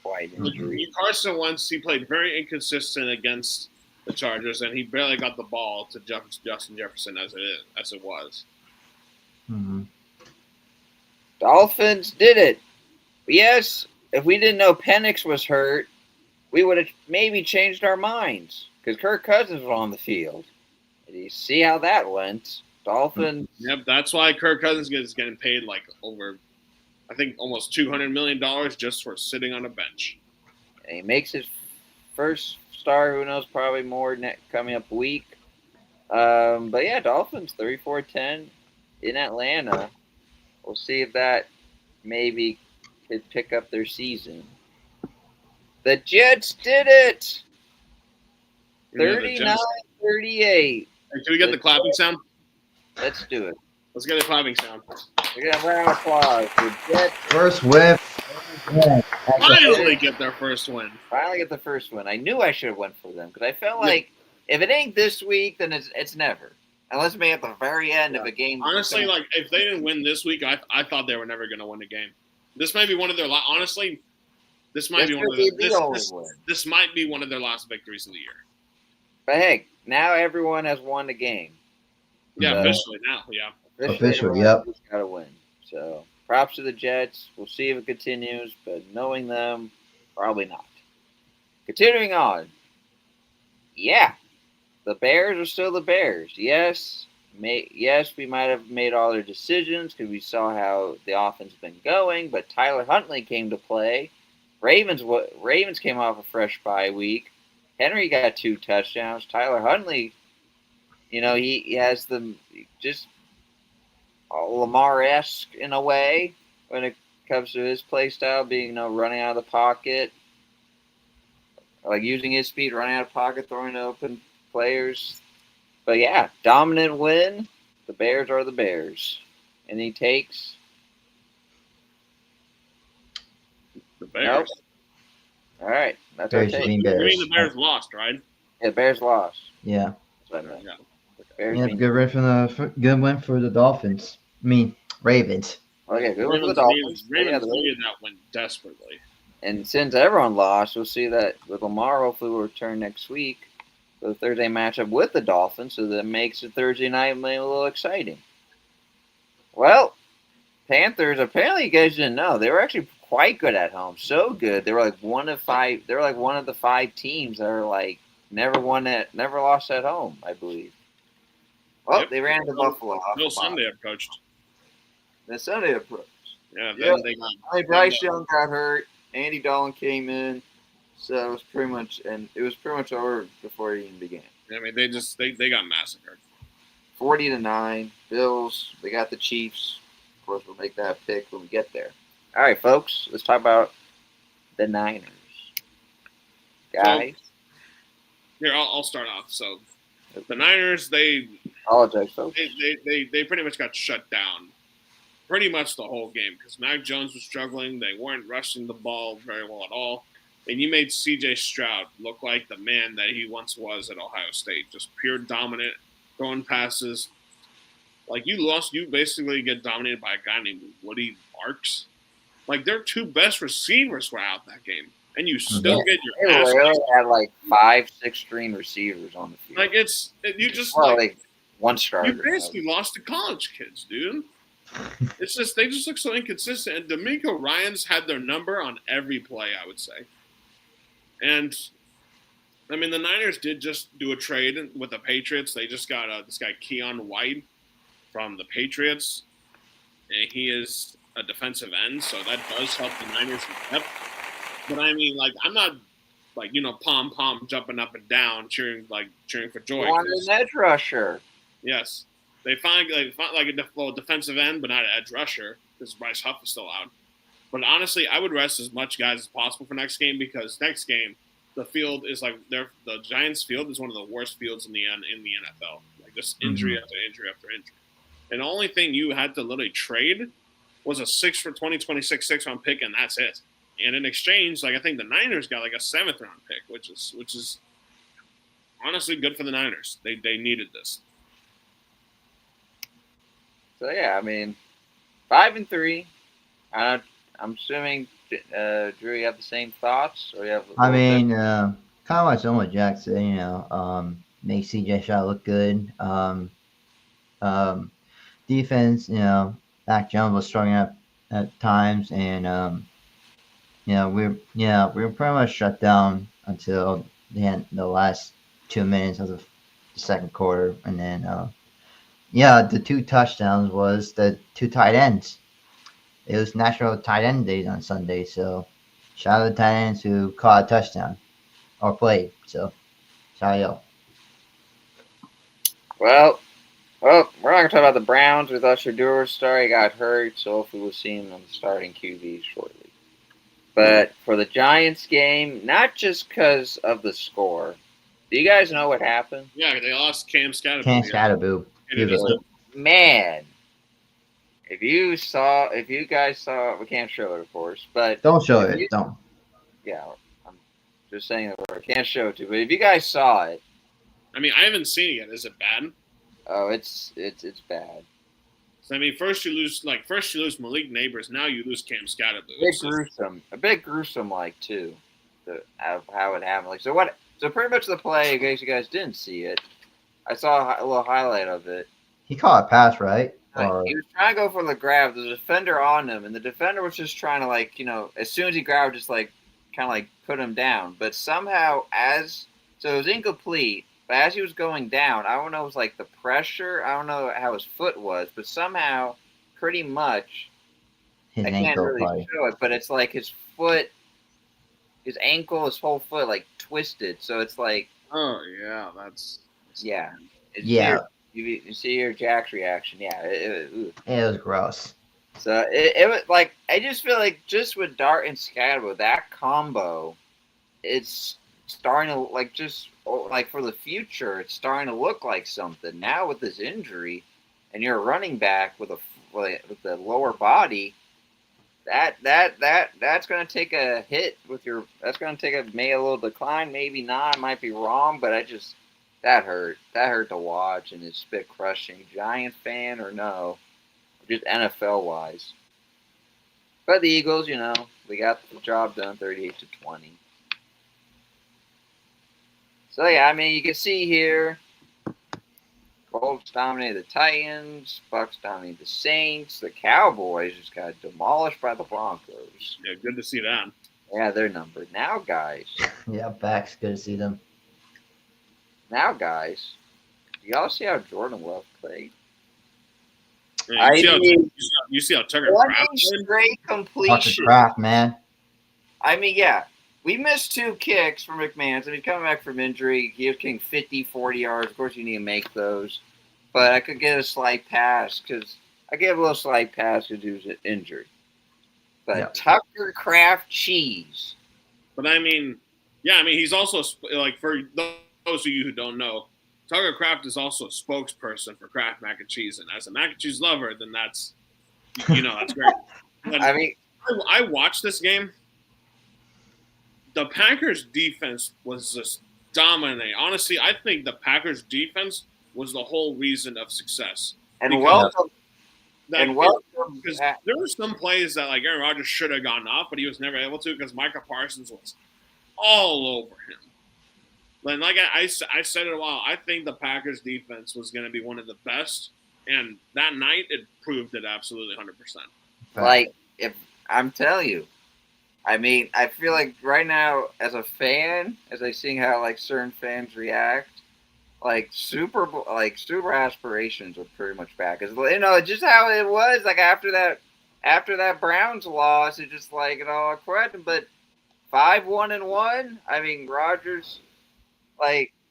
quite injured. Carson Wentz, he played very inconsistent against the Chargers, and he barely got the ball to Justin Jefferson as it was. Mm-hmm. Dolphins did it. But yes, if we didn't know Penix was hurt, we would have maybe changed our minds because Kirk Cousins was on the field. Did you see how that went? Dolphins. Yep, that's why Kirk Cousins is getting paid over, I think, almost $200 million just for sitting on a bench. And he makes his first star, who knows, probably more coming up week. But yeah, Dolphins 34-10 in Atlanta. We'll see if that maybe could pick up their season. The Jets did it! 39-38. Hey, can we get the clapping sound? Let's do it. Let's get a clapping sound. We're going to have a round of applause. The Jets First win. Yeah. Finally get their first win. finally get the first win. I knew I should have went for them because I felt like if it ain't this week, then it's never. Unless maybe at the very end of a game. Honestly, like if they didn't win this week, I thought they were never going to win a game. This might be one of their honestly. This might be one of this might be one of their last victories of the year. But hey, now everyone has won the game. Yeah, Yeah. officially now. Yeah. Officially, yep. Got to win. So props to the Jets. We'll see if it continues, but knowing them, probably not. Continuing on. Yeah, the Bears are still the Bears. Yes, we might have made all their decisions because we saw how the offense has been going, but Tyler Huntley came to play. Ravens came off a fresh bye week. Henry got 2 touchdowns. Tyler Huntley, he has the just Lamar-esque in a way when it comes to his play style, being running out of the pocket, like using his speed, running out of pocket, throwing to open players. But yeah, dominant win. The Bears are the Bears. Any takes? The Bears. Nope. All right, that's Bears our take. being You Bears. mean the Bears lost, right? Yeah, Bears lost. Yeah. That's what I meant. Yeah. Bears Yeah, being- good win for the Dolphins. I mean, Ravens. Okay, good one for the Ravens Dolphins. needed, Yeah, Ravens needed that win desperately. and since everyone lost, we'll see that with Lamar. Hopefully, will return next week for the Thursday matchup with the Dolphins, so that makes the Thursday night maybe a little exciting. Well, Panthers. Apparently, you guys didn't know they were actually quite good at home. So good, they were like one of the 5 teams that are like never lost at home, I believe. Well, Yep. they ran to Buffalo. No Sunday approached. The Sunday approach. Yeah, Yeah. they got. Bryce Young got hurt. Andy Dalton came in, so it was pretty much over before it even began. I mean, they got massacred. 40-9, Bills. They got the Chiefs. Of course, we'll make that pick when we get there. All right, folks. Let's talk about the Niners, guys. Here, I'll start off. So, the Niners, they Apologize, folks. they pretty much got shut down pretty much the whole game because Mac Jones was struggling. They weren't rushing the ball very well at all. And you made C.J. Stroud look like the man that he once was at Ohio State, just pure dominant, throwing passes. Like you basically get dominated by a guy named Woody Marks. Like their 2 best receivers were out that game, and you still get your They ass. literally had like 5-6 string receivers on the field. Like you just well, like like one starter. you basically lost to college kids, dude. It's just they just look so inconsistent. And D'Amico Ryans had their number on every play, I would say. And I mean, the Niners did just do a trade with the Patriots. They just got this guy Keon White from the Patriots, and he is a defensive end, so that does help the Niners in depth. But I mean, like, I'm not like pom jumping up and down, cheering for joy. You wanted an edge rusher. Yes. They find like a defensive end, but not an edge rusher because Bryce Huff is still out. But honestly, I would rest as much guys as possible for next game because next game the field is like the Giants' field is one of the worst fields in the NFL. Like just injury after injury after injury. And the only thing you had to literally trade was a 2026 6-round pick, and that's it. And in exchange, like I think the Niners got like a 7th round pick, which is honestly good for the Niners. They needed this. So yeah, I mean, 5-3. I'm assuming, Drew, you have the same thoughts, or you have? I mean, kind of like someone what Jack said. Make CJ Stroud look good. Defense, Mac Jones was struggling at times, and we were pretty much shut down until the last 2 minutes of the second quarter, and then the 2 touchdowns was the 2 tight ends. It was National Tight End Days on Sunday, so shout out to the tight ends who caught a touchdown. or played. So, Shayo. Well, we're not going to talk about the Browns. We thought Shador star, he got hurt, so hopefully we'll see him on the starting QB shortly. But for the Giants game, not just because of the score. Do you guys know what happened? Yeah, they lost Cam Scatterboo. Can't Scatterboo. Man, if you guys saw, we can't show it, of course, but Don't show it. Don't. Yeah, I'm just saying that I can't show it to you. But if you guys saw it, I mean, I haven't seen it yet. Is it bad? oh, it's bad. So, I mean, first you lose Malik Neighbors. Now you lose Cam Scatterboo. A bit gruesome, like too, of how it happened. Like so pretty much the play. In case you guys didn't see it, I saw a little highlight of it. He caught a pass, right? He was trying to go for the grab. There's a defender on him, and the defender was just trying to as soon as he grabbed, just kind of put him down. But somehow, so it was incomplete. But as he was going down, I don't know, it was the pressure. I don't know how his foot was, but somehow, pretty much, his I can't really show it. But it's his foot, his ankle, his whole foot twisted. So it's oh yeah, yeah. Yeah. You see your Jack's reaction. Yeah, it was gross. So it was I just feel just with Dart and Scatterboo, that combo, it's starting to for the future, it's starting to look like something. Now with this injury, and you're a running back with the lower body, that's going to take a hit that's going to take a little decline. Maybe not. I might be wrong, but that hurt. That hurt to watch, and it's a bit crushing. Giants fan or no, just NFL wise. But the Eagles, we got the job done, 38-20. So yeah, I mean, you can see here, Colts dominated the Titans, Bucks dominated the Saints, the Cowboys just got demolished by the Broncos. Yeah, good to see that. Yeah, they're numbered now, guys. Yeah, backs, good to see them. Now, guys, do y'all see how Jordan Love played? Yeah, you see how Tucker Kraft played? Straight completion. Kraft, man. I mean, yeah, we missed 2 kicks from McMahon. I mean, coming back from injury, he was kicking 50, 40 yards. Of course, you need to make those. But I could get a slight pass because I gave a little slight pass because he was injured. But yeah. Tucker Kraft cheese. But I mean, yeah, he's also for those of you who don't know, Tucker Kraft is also a spokesperson for Kraft Mac and Cheese, and as a mac and cheese lover, then that's that's great. But I watched this game. The Packers defense was just dominating. Honestly, I think the Packers defense was the whole reason of success. Welcome. Because there were some plays that Aaron Rodgers should have gone off, but he was never able to because Micah Parsons was all over him. And I said it a while, I think the Packers defense was going to be one of the best, and that night it proved it absolutely 100%. If I'm telling you, I feel right now as a fan, as I see how certain fans react, super aspirations are pretty much back. Cause just how it was after that Browns loss, it just quit. But 5-1-1. Rodgers.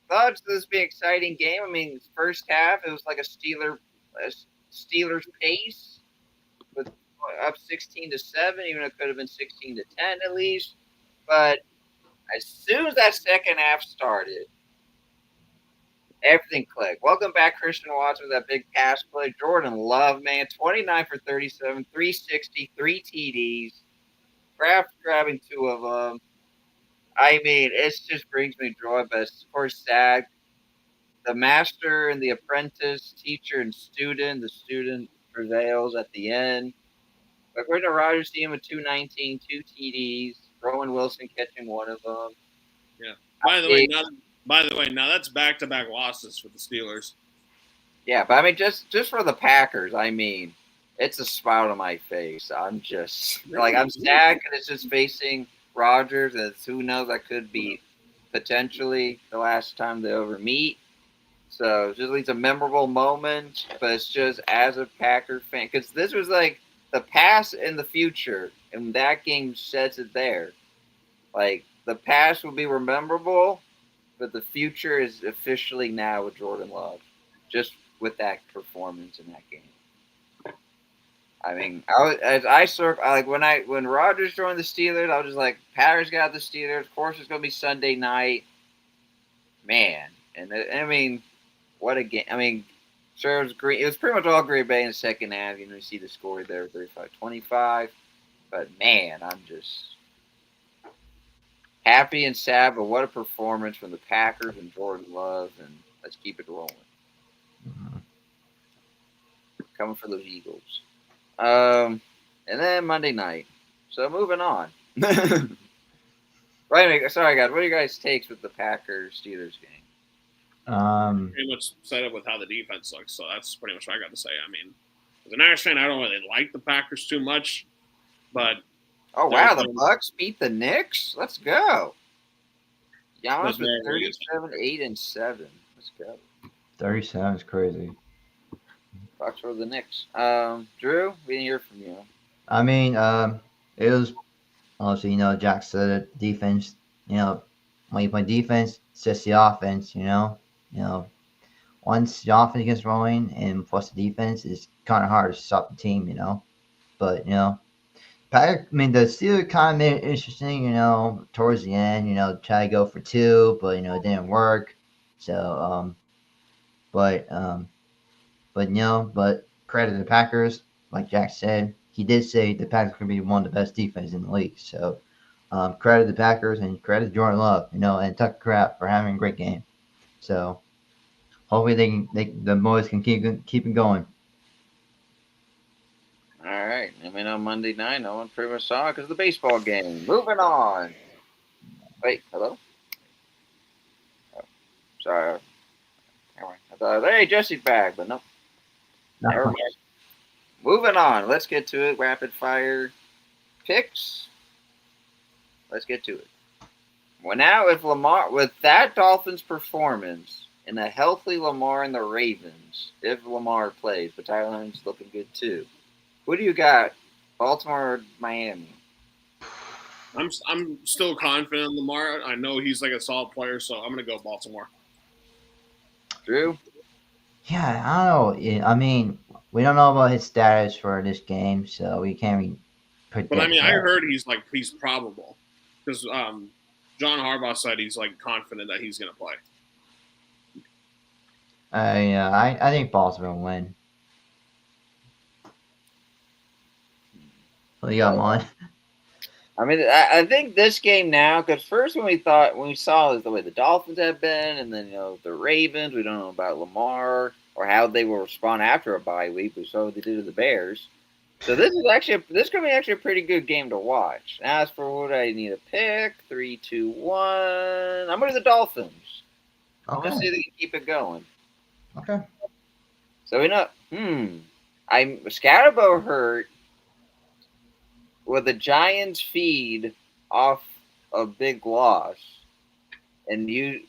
Thought this would be an exciting game. First half, it was a Steelers pace with up 16-7, even though it could have been 16-10 at least. But as soon as that second half started, everything clicked. Welcome back, Christian Watson, with that big pass play. Jordan Love, man, 29 for 37, 360, 3 TDs. Kraft grabbing 2 of them. It just brings me joy, but of course, sad. The master and the apprentice, teacher and student, the student prevails at the end. But according to Rodgers, team with 219, 2 TDs, Rowan Wilson catching 1 of them. Yeah. By the way, now that's back-to-back losses for the Steelers. Yeah, but just for the Packers, it's a smile on my face. I'm just I'm sad because it's just facing Rodgers, and who knows, that could be potentially the last time they ever meet. So it's just a memorable moment, but it's just as a Packer fan, because this was the past and the future, and that game sets it there. The the past will be memorable, but the future is officially now with Jordan Love, just with that performance in that game. I mean, when Rodgers joined the Steelers, I was just like, Packers got the Steelers. Of course, it's going to be Sunday night, man. And I mean, what a game! I mean, sure, it was pretty much all Green Bay in the second half. You know, you see the score there, 35-25. But man, I'm just happy and sad. But what a performance from the Packers and Jordan Love, and let's keep it rolling. Coming for those Eagles. And then Monday night. So moving on. Right, sorry guys. What are your guys' takes with the Packers Steelers game? Pretty much set up with how the defense looks, so that's pretty much what I got to say. I mean, as an Irish fan, I don't really like the Packers too much, but oh wow, the Bucks beat the Knicks. Let's go. Giannis with 37, 8-7. Let's go. 37 is crazy. Bucks for the Knicks. Drew, we didn't hear from you. I mean, it was obviously, Jack said it, defense, when you play defense, it's just the offense, once the offense gets rolling and plus the defense, it's kind of hard to stop the team, but, the Steelers kind of made it interesting, towards the end, try to go for two, but, it didn't work. So, but credit to the Packers, like Jack said. He did say the Packers could be one of the best defenses in the league. So, credit to the Packers and credit to Jordan Love, and Tucker Kraft for having a great game. So, hopefully the boys can keep it going. All right. I mean, on Monday night, no one pretty much saw it because of the baseball game. Moving on. Wait, hello? Oh, sorry. I thought, hey, Jesse's back, but nope. Never mind. Moving on. Let's get to it. Rapid fire picks. Let's get to it. Well, now with that Dolphins performance and a healthy Lamar and the Ravens, if Lamar plays, but Tyler Huntley's looking good too. Who do you got? Baltimore or Miami? I'm still confident in Lamar. I know he's like a solid player, so I'm gonna go Baltimore. Drew? Yeah, I don't know. I mean, we don't know about his status for this game, so we can't really predict. But I mean, I heard he's probable because John Harbaugh said he's like confident that he's gonna play. I think Baltimore will win. What do you got, Mon? I mean, I think this game now, because first when we saw the way the Dolphins have been, and then the Ravens, we don't know about Lamar or how they will respond after a bye week. We saw what they did to the Bears. So this is gonna be actually a pretty good game to watch. As for what I need to pick, 3, 2, 1. I'm going to the Dolphins. Okay. I'm going to see if they can keep it going. Okay. So we know. I'm Scatterbo hurt. Will the Giants feed off a big loss and use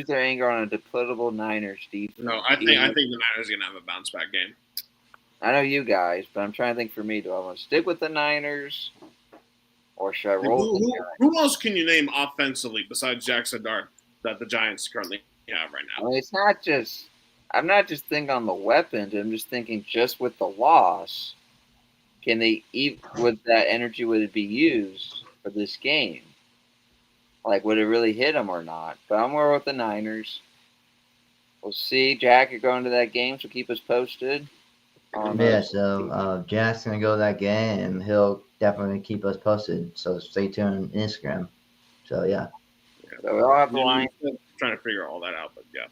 their anger on a deplorable Niners defense? No, I think the Niners are gonna have a bounce back game. I know you guys, but I'm trying to think for me. Do I want to stick with the Niners or should I roll with the Giants? Who else can you name offensively besides Jackson Dart that the Giants currently have right now? I mean, it's not just – I'm not just thinking on the weapons. I'm just thinking just with the loss, can they – with that energy, would it be used for this game? Like, would it really hit them or not? But I'm more with the Niners. We'll see. Jack, you're going to that game, so keep us posted. So Jack's going to go to that game, and he'll definitely keep us posted. So stay tuned on Instagram. So, yeah. So we all have the line. Trying to figure all that out, but yeah.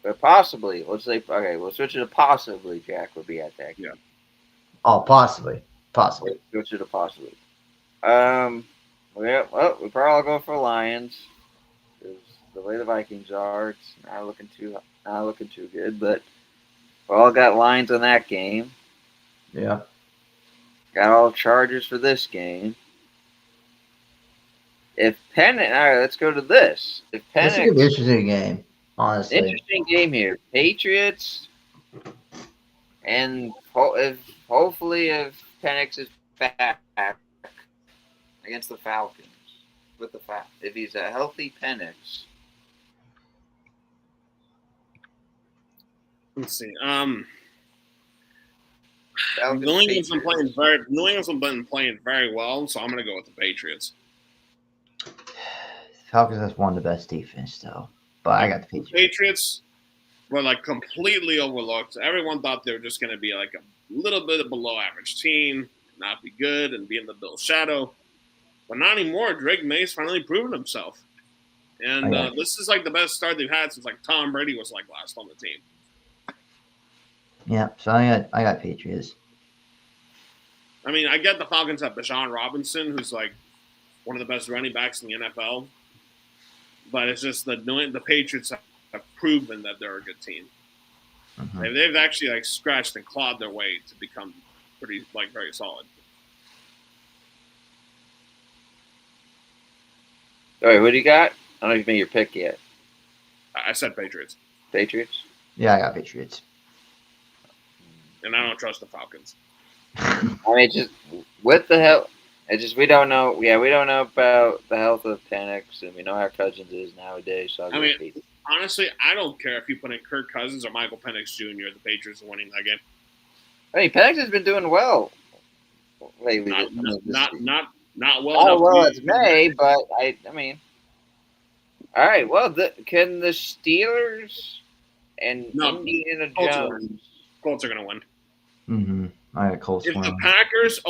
But possibly, let's say, okay, we'll switch it to possibly Jack would be at that game. Yeah. Oh, possibly. Possibly. Switch it to possibly. Well, we probably all go for Lions. Because the way the Vikings are, it's not looking too good, but we all got Lions on that game. Yeah. Got all Chargers for this game. All right, let's go to this. This is an interesting game, honestly. Interesting game here. Patriots, and hopefully if Penix is back against the Falcons. with the fact if he's a healthy Penix. Let's see. Falcons, New England's been Patriots. been playing very well, so I'm going to go with the Patriots. Falcons has one of the best defense though, but I got the Patriots. Patriots were like completely overlooked. Everyone thought they were just going to be like a little bit of below average team, not be good, and be in the Bills' shadow. But not anymore. Drake May's finally proven himself, and this is like the best start they've had since like Tom Brady was like last on the team. Yeah, so I got Patriots. I mean, I get the Falcons have Bijan Robinson, who's like one of the best running backs in the NFL, but it's just the Patriots have proven that they're a good team. Mm-hmm. They've actually like scratched and clawed their way to become pretty like very solid. All right, what do you got? I don't know if you made your pick yet. I said Patriots, Patriots. Yeah, I got Patriots. and I don't trust the Falcons. I mean, just what the hell? It's just we don't know. Yeah, we don't know about the health of Penix, and we know how Cousins is nowadays. So I mean, honestly, I don't care if you put in Kirk Cousins or Michael Penix Jr. The Patriots are winning that game. I mean, Penix has been doing well lately. Not well. Oh enough well, to it's May, but I mean, all right. Well, can the Steelers and Indiana Jones? Colts are going to win. Mm-hmm. I got Colts. If the Packers,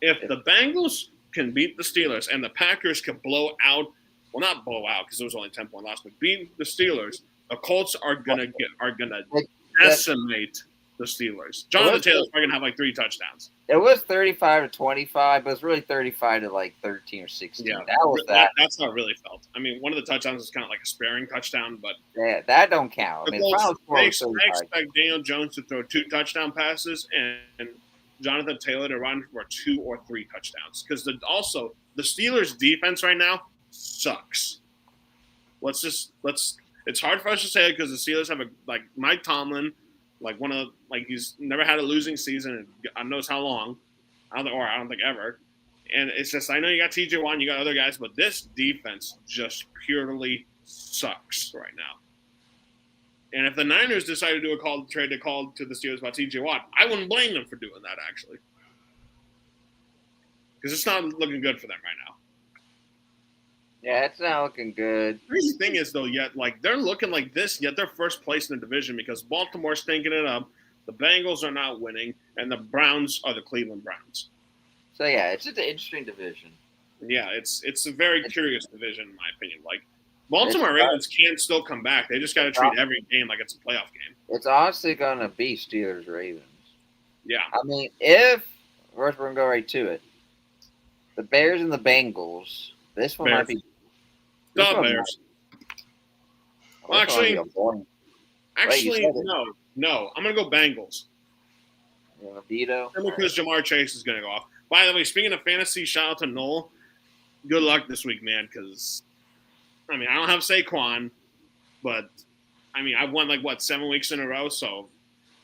if the Bengals can beat the Steelers and the Packers can blow out, well, not blow out because it was only 10-point loss, but beat the Steelers, the Colts are gonna decimate the Steelers. Jonathan Taylor's probably gonna have like 3 touchdowns. It was 35-25, but it's really 35 to like 13 or 16. Yeah, that was that. That's not really felt. I mean, one of the touchdowns is kind of like a sparing touchdown, but yeah, that don't count. I mean, I expect Daniel Jones to throw 2 touchdown passes and Jonathan Taylor to run for 2 or 3 touchdowns. Because also the Steelers' defense right now sucks. It's hard for us to say it because the Steelers have like Mike Tomlin, he's never had a losing season in God knows how long. I don't think ever. And it's just, I know you got TJ Watt, you got other guys, but this defense just purely sucks right now. And if the Niners decide to do a trade to call to the Steelers about TJ Watt, I wouldn't blame them for doing that, actually. Because it's not looking good for them right now. Yeah, it's not looking good. The crazy thing is, though, they're looking like this, yet they're first place in the division because Baltimore's stinking it up, the Bengals are not winning, and the Browns are the Cleveland Browns. So, yeah, it's just an interesting division. Yeah, it's a very curious division, in my opinion. Like, Baltimore Ravens can still come back. They just got to treat every game like it's a playoff game. It's honestly going to be Steelers-Ravens. Yeah. I mean, we're going to go right to it. The Bears and the Bengals, this one might be. The Bears. Well, actually, no. I'm going to go Bengals. You want to veto? Because Jamar Chase is going to go off. By the way, speaking of fantasy, shout out to Noel. Good luck this week, man, because, I mean, I don't have Saquon, but, I mean, I've won, 7 weeks in a row, so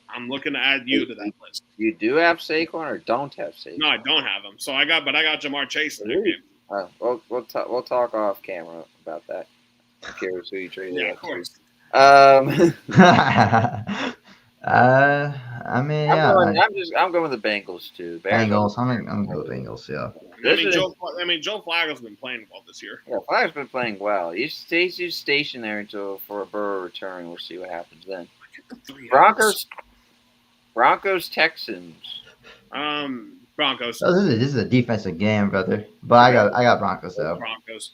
I'm looking to add you to that list. You do have Saquon or don't have Saquon? No, I don't have him. So I got Jamar Chase in that game. We'll talk off camera about that. I'm curious who you traded. Yeah, of course. I mean, I'm going with the Bengals too. Bengals. I'm going to go Bengals. Yeah. I mean, Joe Flacco's been playing well this year. Yeah, Flacco's been playing well. He's stationed there for a Burrow return. We'll see what happens then. Broncos, Texans. Broncos. Oh, this is a defensive game, brother. But I got Broncos though. Broncos.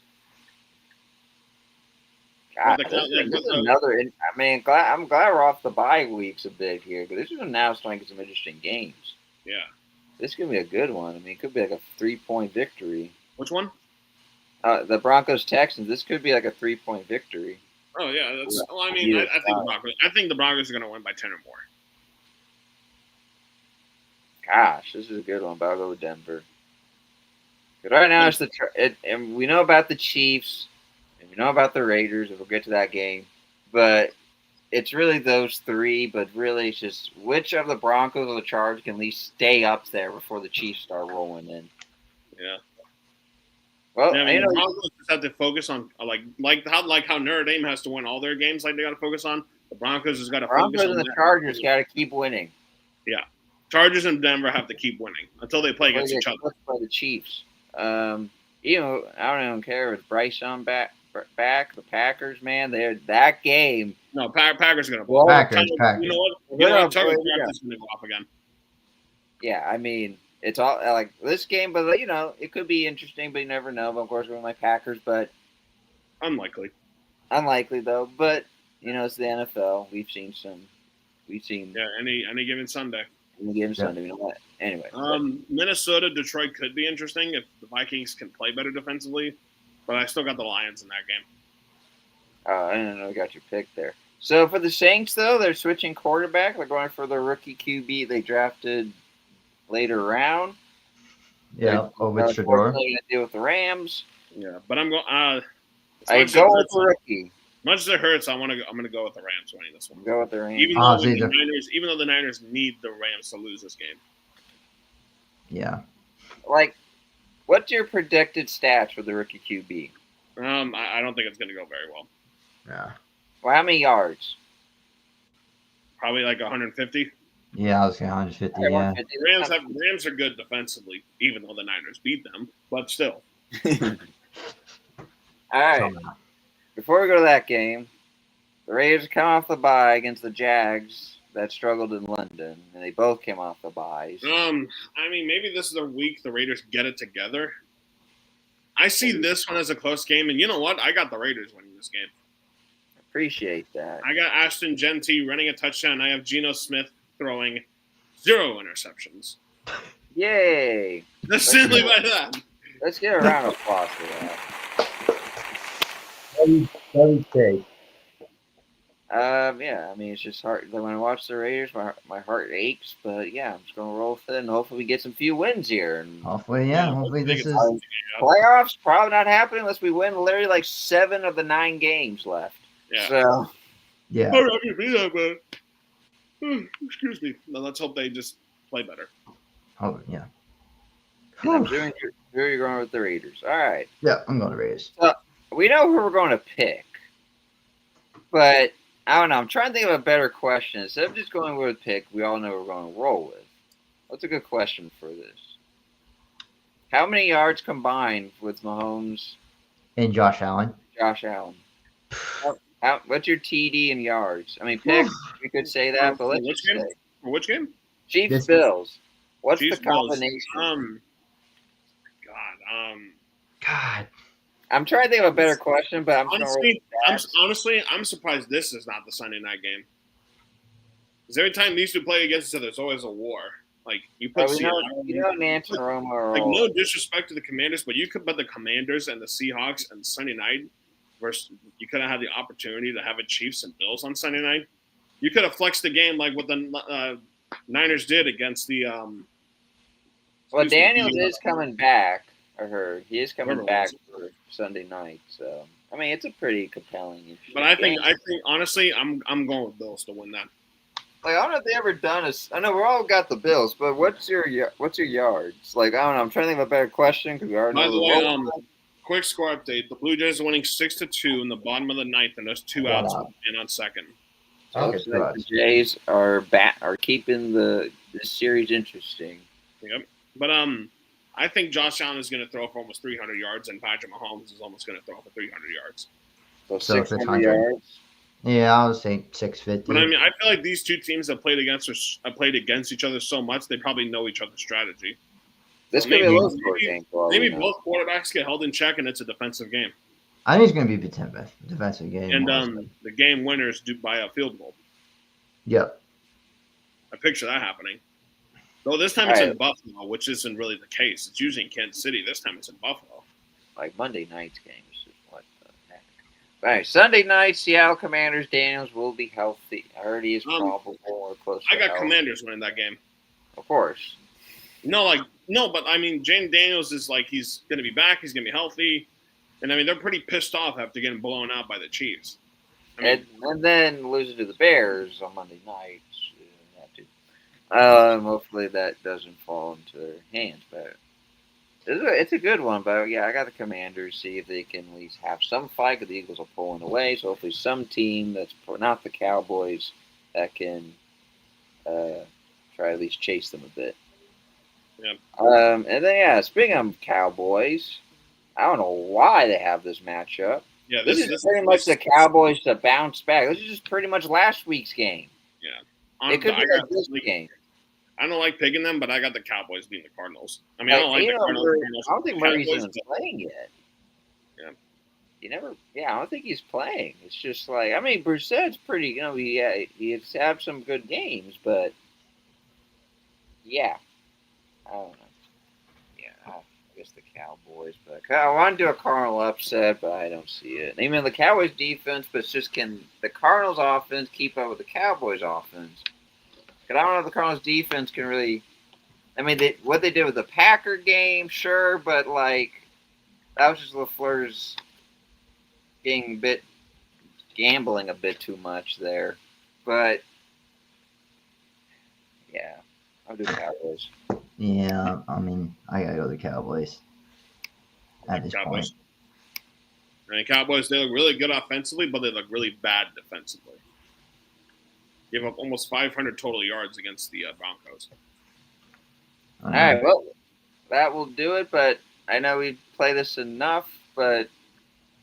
God, this is another. I mean, I'm glad we're off the bye weeks a bit here, but this is now starting to get some interesting games. Yeah. This could be a good one. I mean, it could be like a 3-point victory. Which one? The Broncos Texans. This could be like a 3-point victory. Oh yeah, that's. Well, I mean, I think the Broncos are going to win by 10 or more. Gosh, this is a good one, but I'll go with Denver. But right now, and we know about the Chiefs, and we know about the Raiders, if we'll get to that game. But it's really those 3, but really it's just which of the Broncos or the Chargers can at least stay up there before the Chiefs start rolling in. Yeah. Well, Yeah, I mean, you the know, Broncos just have to focus on how Notre Dame has to win all their games. Like they got to focus on. The Broncos has got to focus Broncos on and the that. Chargers got to keep winning. Yeah, Chargers and Denver have to keep winning until they play against each other. Let's play the Chiefs. You know, I don't even care if Bryce Young back. The Packers, man, they're that game. No, Packers are going to Well, blow. Packers. You know what? Tucker is going to go off again. Yeah, I mean, it's all like this game, but you know, it could be interesting, but you never know. But of course, we're my Packers, but unlikely though. But you know, it's the NFL. We've seen yeah, any given Sunday. Any given Sunday, you know what? Anyway, Minnesota, Detroit could be interesting if the Vikings can play better defensively, but I still got the Lions in that game. I don't know. I got your pick there. So for the Saints, though, they're switching quarterback. They're going for their rookie QB they drafted later round. Yeah, with Shador. Going to deal with the Rams. Yeah, but I'm going. I go with the rookie. Much as it hurts, I'm gonna go with the Rams winning this one. Go with the Rams. Even though the Niners need the Rams to lose this game. Yeah. Like, what's your predicted stats for the rookie QB? I don't think it's gonna go very well. Yeah. Well, how many yards? Probably like 150. Yeah, I was saying 150. Yeah. Rams are good defensively, even though the Niners beat them, but still. All right. Before we go to that game, the Raiders come off the bye against the Jags that struggled in London, and they both came off the byes. I mean, maybe this is a week the Raiders get it together. I see this one as a close game, and you know what? I got the Raiders winning this game. Appreciate that. I got Ashton Genty running a touchdown. I have Geno Smith throwing 0 interceptions. Yay! That's simply by that. Let's get a round of applause for that. Yeah, I mean, it's just hard. When I watch the Raiders, my heart aches. But yeah, I'm just gonna roll with it, and hopefully we get some few wins here. And hopefully, hopefully this is playoffs. Probably not happening unless we win literally like 7 of the 9 games left. Yeah. So yeah. Excuse me. No, let's hope they just play better. Oh yeah. Who are you going with the Raiders? All right. Yeah, I'm going to Raiders. So we know who we're going to pick, but I don't know. I'm trying to think of a better question. Instead of just going with a pick, we all know we're going to roll with. What's a good question for this? How many yards combined with Mahomes and Josh Allen? What's your TD in yards? I mean, pick. We could say that, but let's just say. For which game? Chiefs Bills. What's Chiefs, the combination? God. I'm trying to think of a better question, but I'm surprised this is not the Sunday night game. Because every time these two play against each other, there's always a war. Like you put, Nance and Romo. Like no disrespect to the Commanders, but you could put the Commanders and the Seahawks and Sunday night. Versus, you could have had the opportunity to have a Chiefs and Bills on Sunday night. You could have flexed the game like what the Niners did against the. Well, Daniels is coming back. I heard he is coming back for Sunday night. So I mean, it's a pretty compelling. But I think honestly, I'm going with Bills to win that. Like I don't know if they ever done a. I know we all got the Bills, but what's your yards? Like I don't know. I'm trying to think of a better question because we already know. By the way, quick score update: the Blue Jays are winning 6-2 in the bottom of the ninth, and there's 2 outs and on second. So the Jays are keeping this series interesting. Yep, but I think Josh Allen is going to throw for almost 300 yards, and Patrick Mahomes is almost going to throw for 300 yards. So 600 yards. Yeah, I would say 650. But I mean, I feel like these two teams have played against each other so much they probably know each other's strategy. This could be a low-score game. Maybe both quarterbacks get held in check, and it's a defensive game. I think it's going to be a defensive game. And the game winners do by a field goal. Yep. I picture that happening. Though this time it's in Buffalo, which isn't really the case. It's usually in Kansas City. This time it's in Buffalo. Like Monday night's game. What the heck? All right, Sunday night, Seattle Commanders. Daniels will be healthy. I heard he is probable or close to I got health. Commanders winning that game. Of course. No, but I mean, Jane Daniels is like he's going to be back. He's going to be healthy. And I mean, they're pretty pissed off after getting blown out by the Chiefs. I mean, and then losing to the Bears on Monday night. Hopefully that doesn't fall into their hands. But It's a good one, but yeah, I got the Commanders. See if they can at least have some fight. Because the Eagles are pulling away, so hopefully some team that's not the Cowboys that can try to at least chase them a bit. Yeah. And then yeah, speaking of Cowboys, I don't know why they have this matchup. Yeah, This is pretty much the Cowboys to bounce back. This is just pretty much last week's game. Yeah. It could be like this game. I don't like picking them, but I got the Cowboys beating the Cardinals. I mean, I don't like the Cardinals. I don't think Murray's Cowboys, even playing yet. Yeah. He never. Yeah, I don't think he's playing. It's just like, I mean, Brissett's pretty. You know, he's had some good games, but yeah, I don't know. Yeah, I guess the Cowboys, but I want to do a Cardinal upset, but I don't see it. Even the Cowboys defense, but it's just, can the Cardinals offense keep up with the Cowboys offense? Because I don't know if the Cardinals defense can really. I mean, what they did with the Packer game, sure, but like that was just LaFleur's gambling a bit too much there. But yeah, I'll do Cowboys. Yeah, I mean, I gotta go with the Cowboys at this point. I mean, Cowboys, they look really good offensively, but they look really bad defensively. Give up almost 500 total yards against the Broncos. All right, well, that will do it. But I know we play this enough, but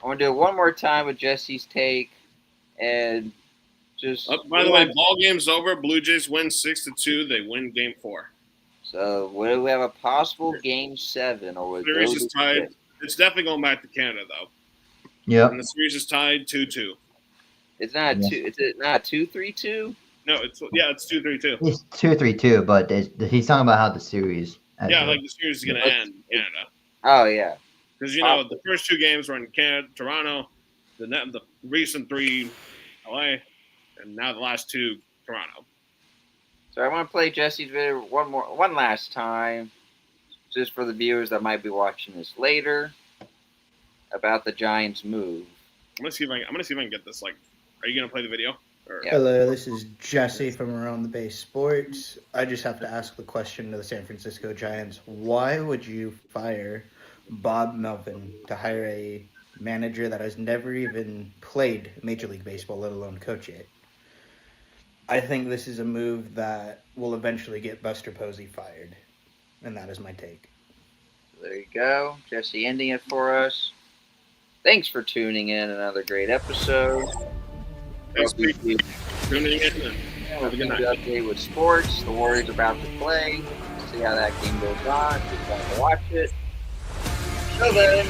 I want to do it one more time with Jesse's take, and just. By the way, ball game's over. Blue Jays win 6-2. They win Game 4. So, do we have a possible Game 7, or series is tied? It's definitely going back to Canada, though. Yeah. And the series is tied 2-2. It's not Is it not 2-3-2? No, it's 2-3-2. It's 2-3-2, but he's talking about how the series. Yeah, like the series is going to end in Canada. Oh yeah. Because the first 2 games were in Canada, Toronto, the recent 3 LA, and now the last 2 Toronto. So I want to play Jesse's video one last time, just for the viewers that might be watching this later, about the Giants' move. I'm gonna see if I can get this. Like, are you gonna play the video? Or? Yeah. Hello, this is Jesse from Around the Base Sports. I just have to ask the question to the San Francisco Giants. Why would you fire Bob Melvin to hire a manager that has never even played Major League Baseball, let alone coach it? I think this is a move that will eventually get Buster Posey fired. And that is my take. There you go. Jesse ending it for us. Thanks for tuning in. Another great episode. Thanks for tuning in. Have a good update with sports. The Warriors about to play. See how that game goes on. If you want to watch it. Till then.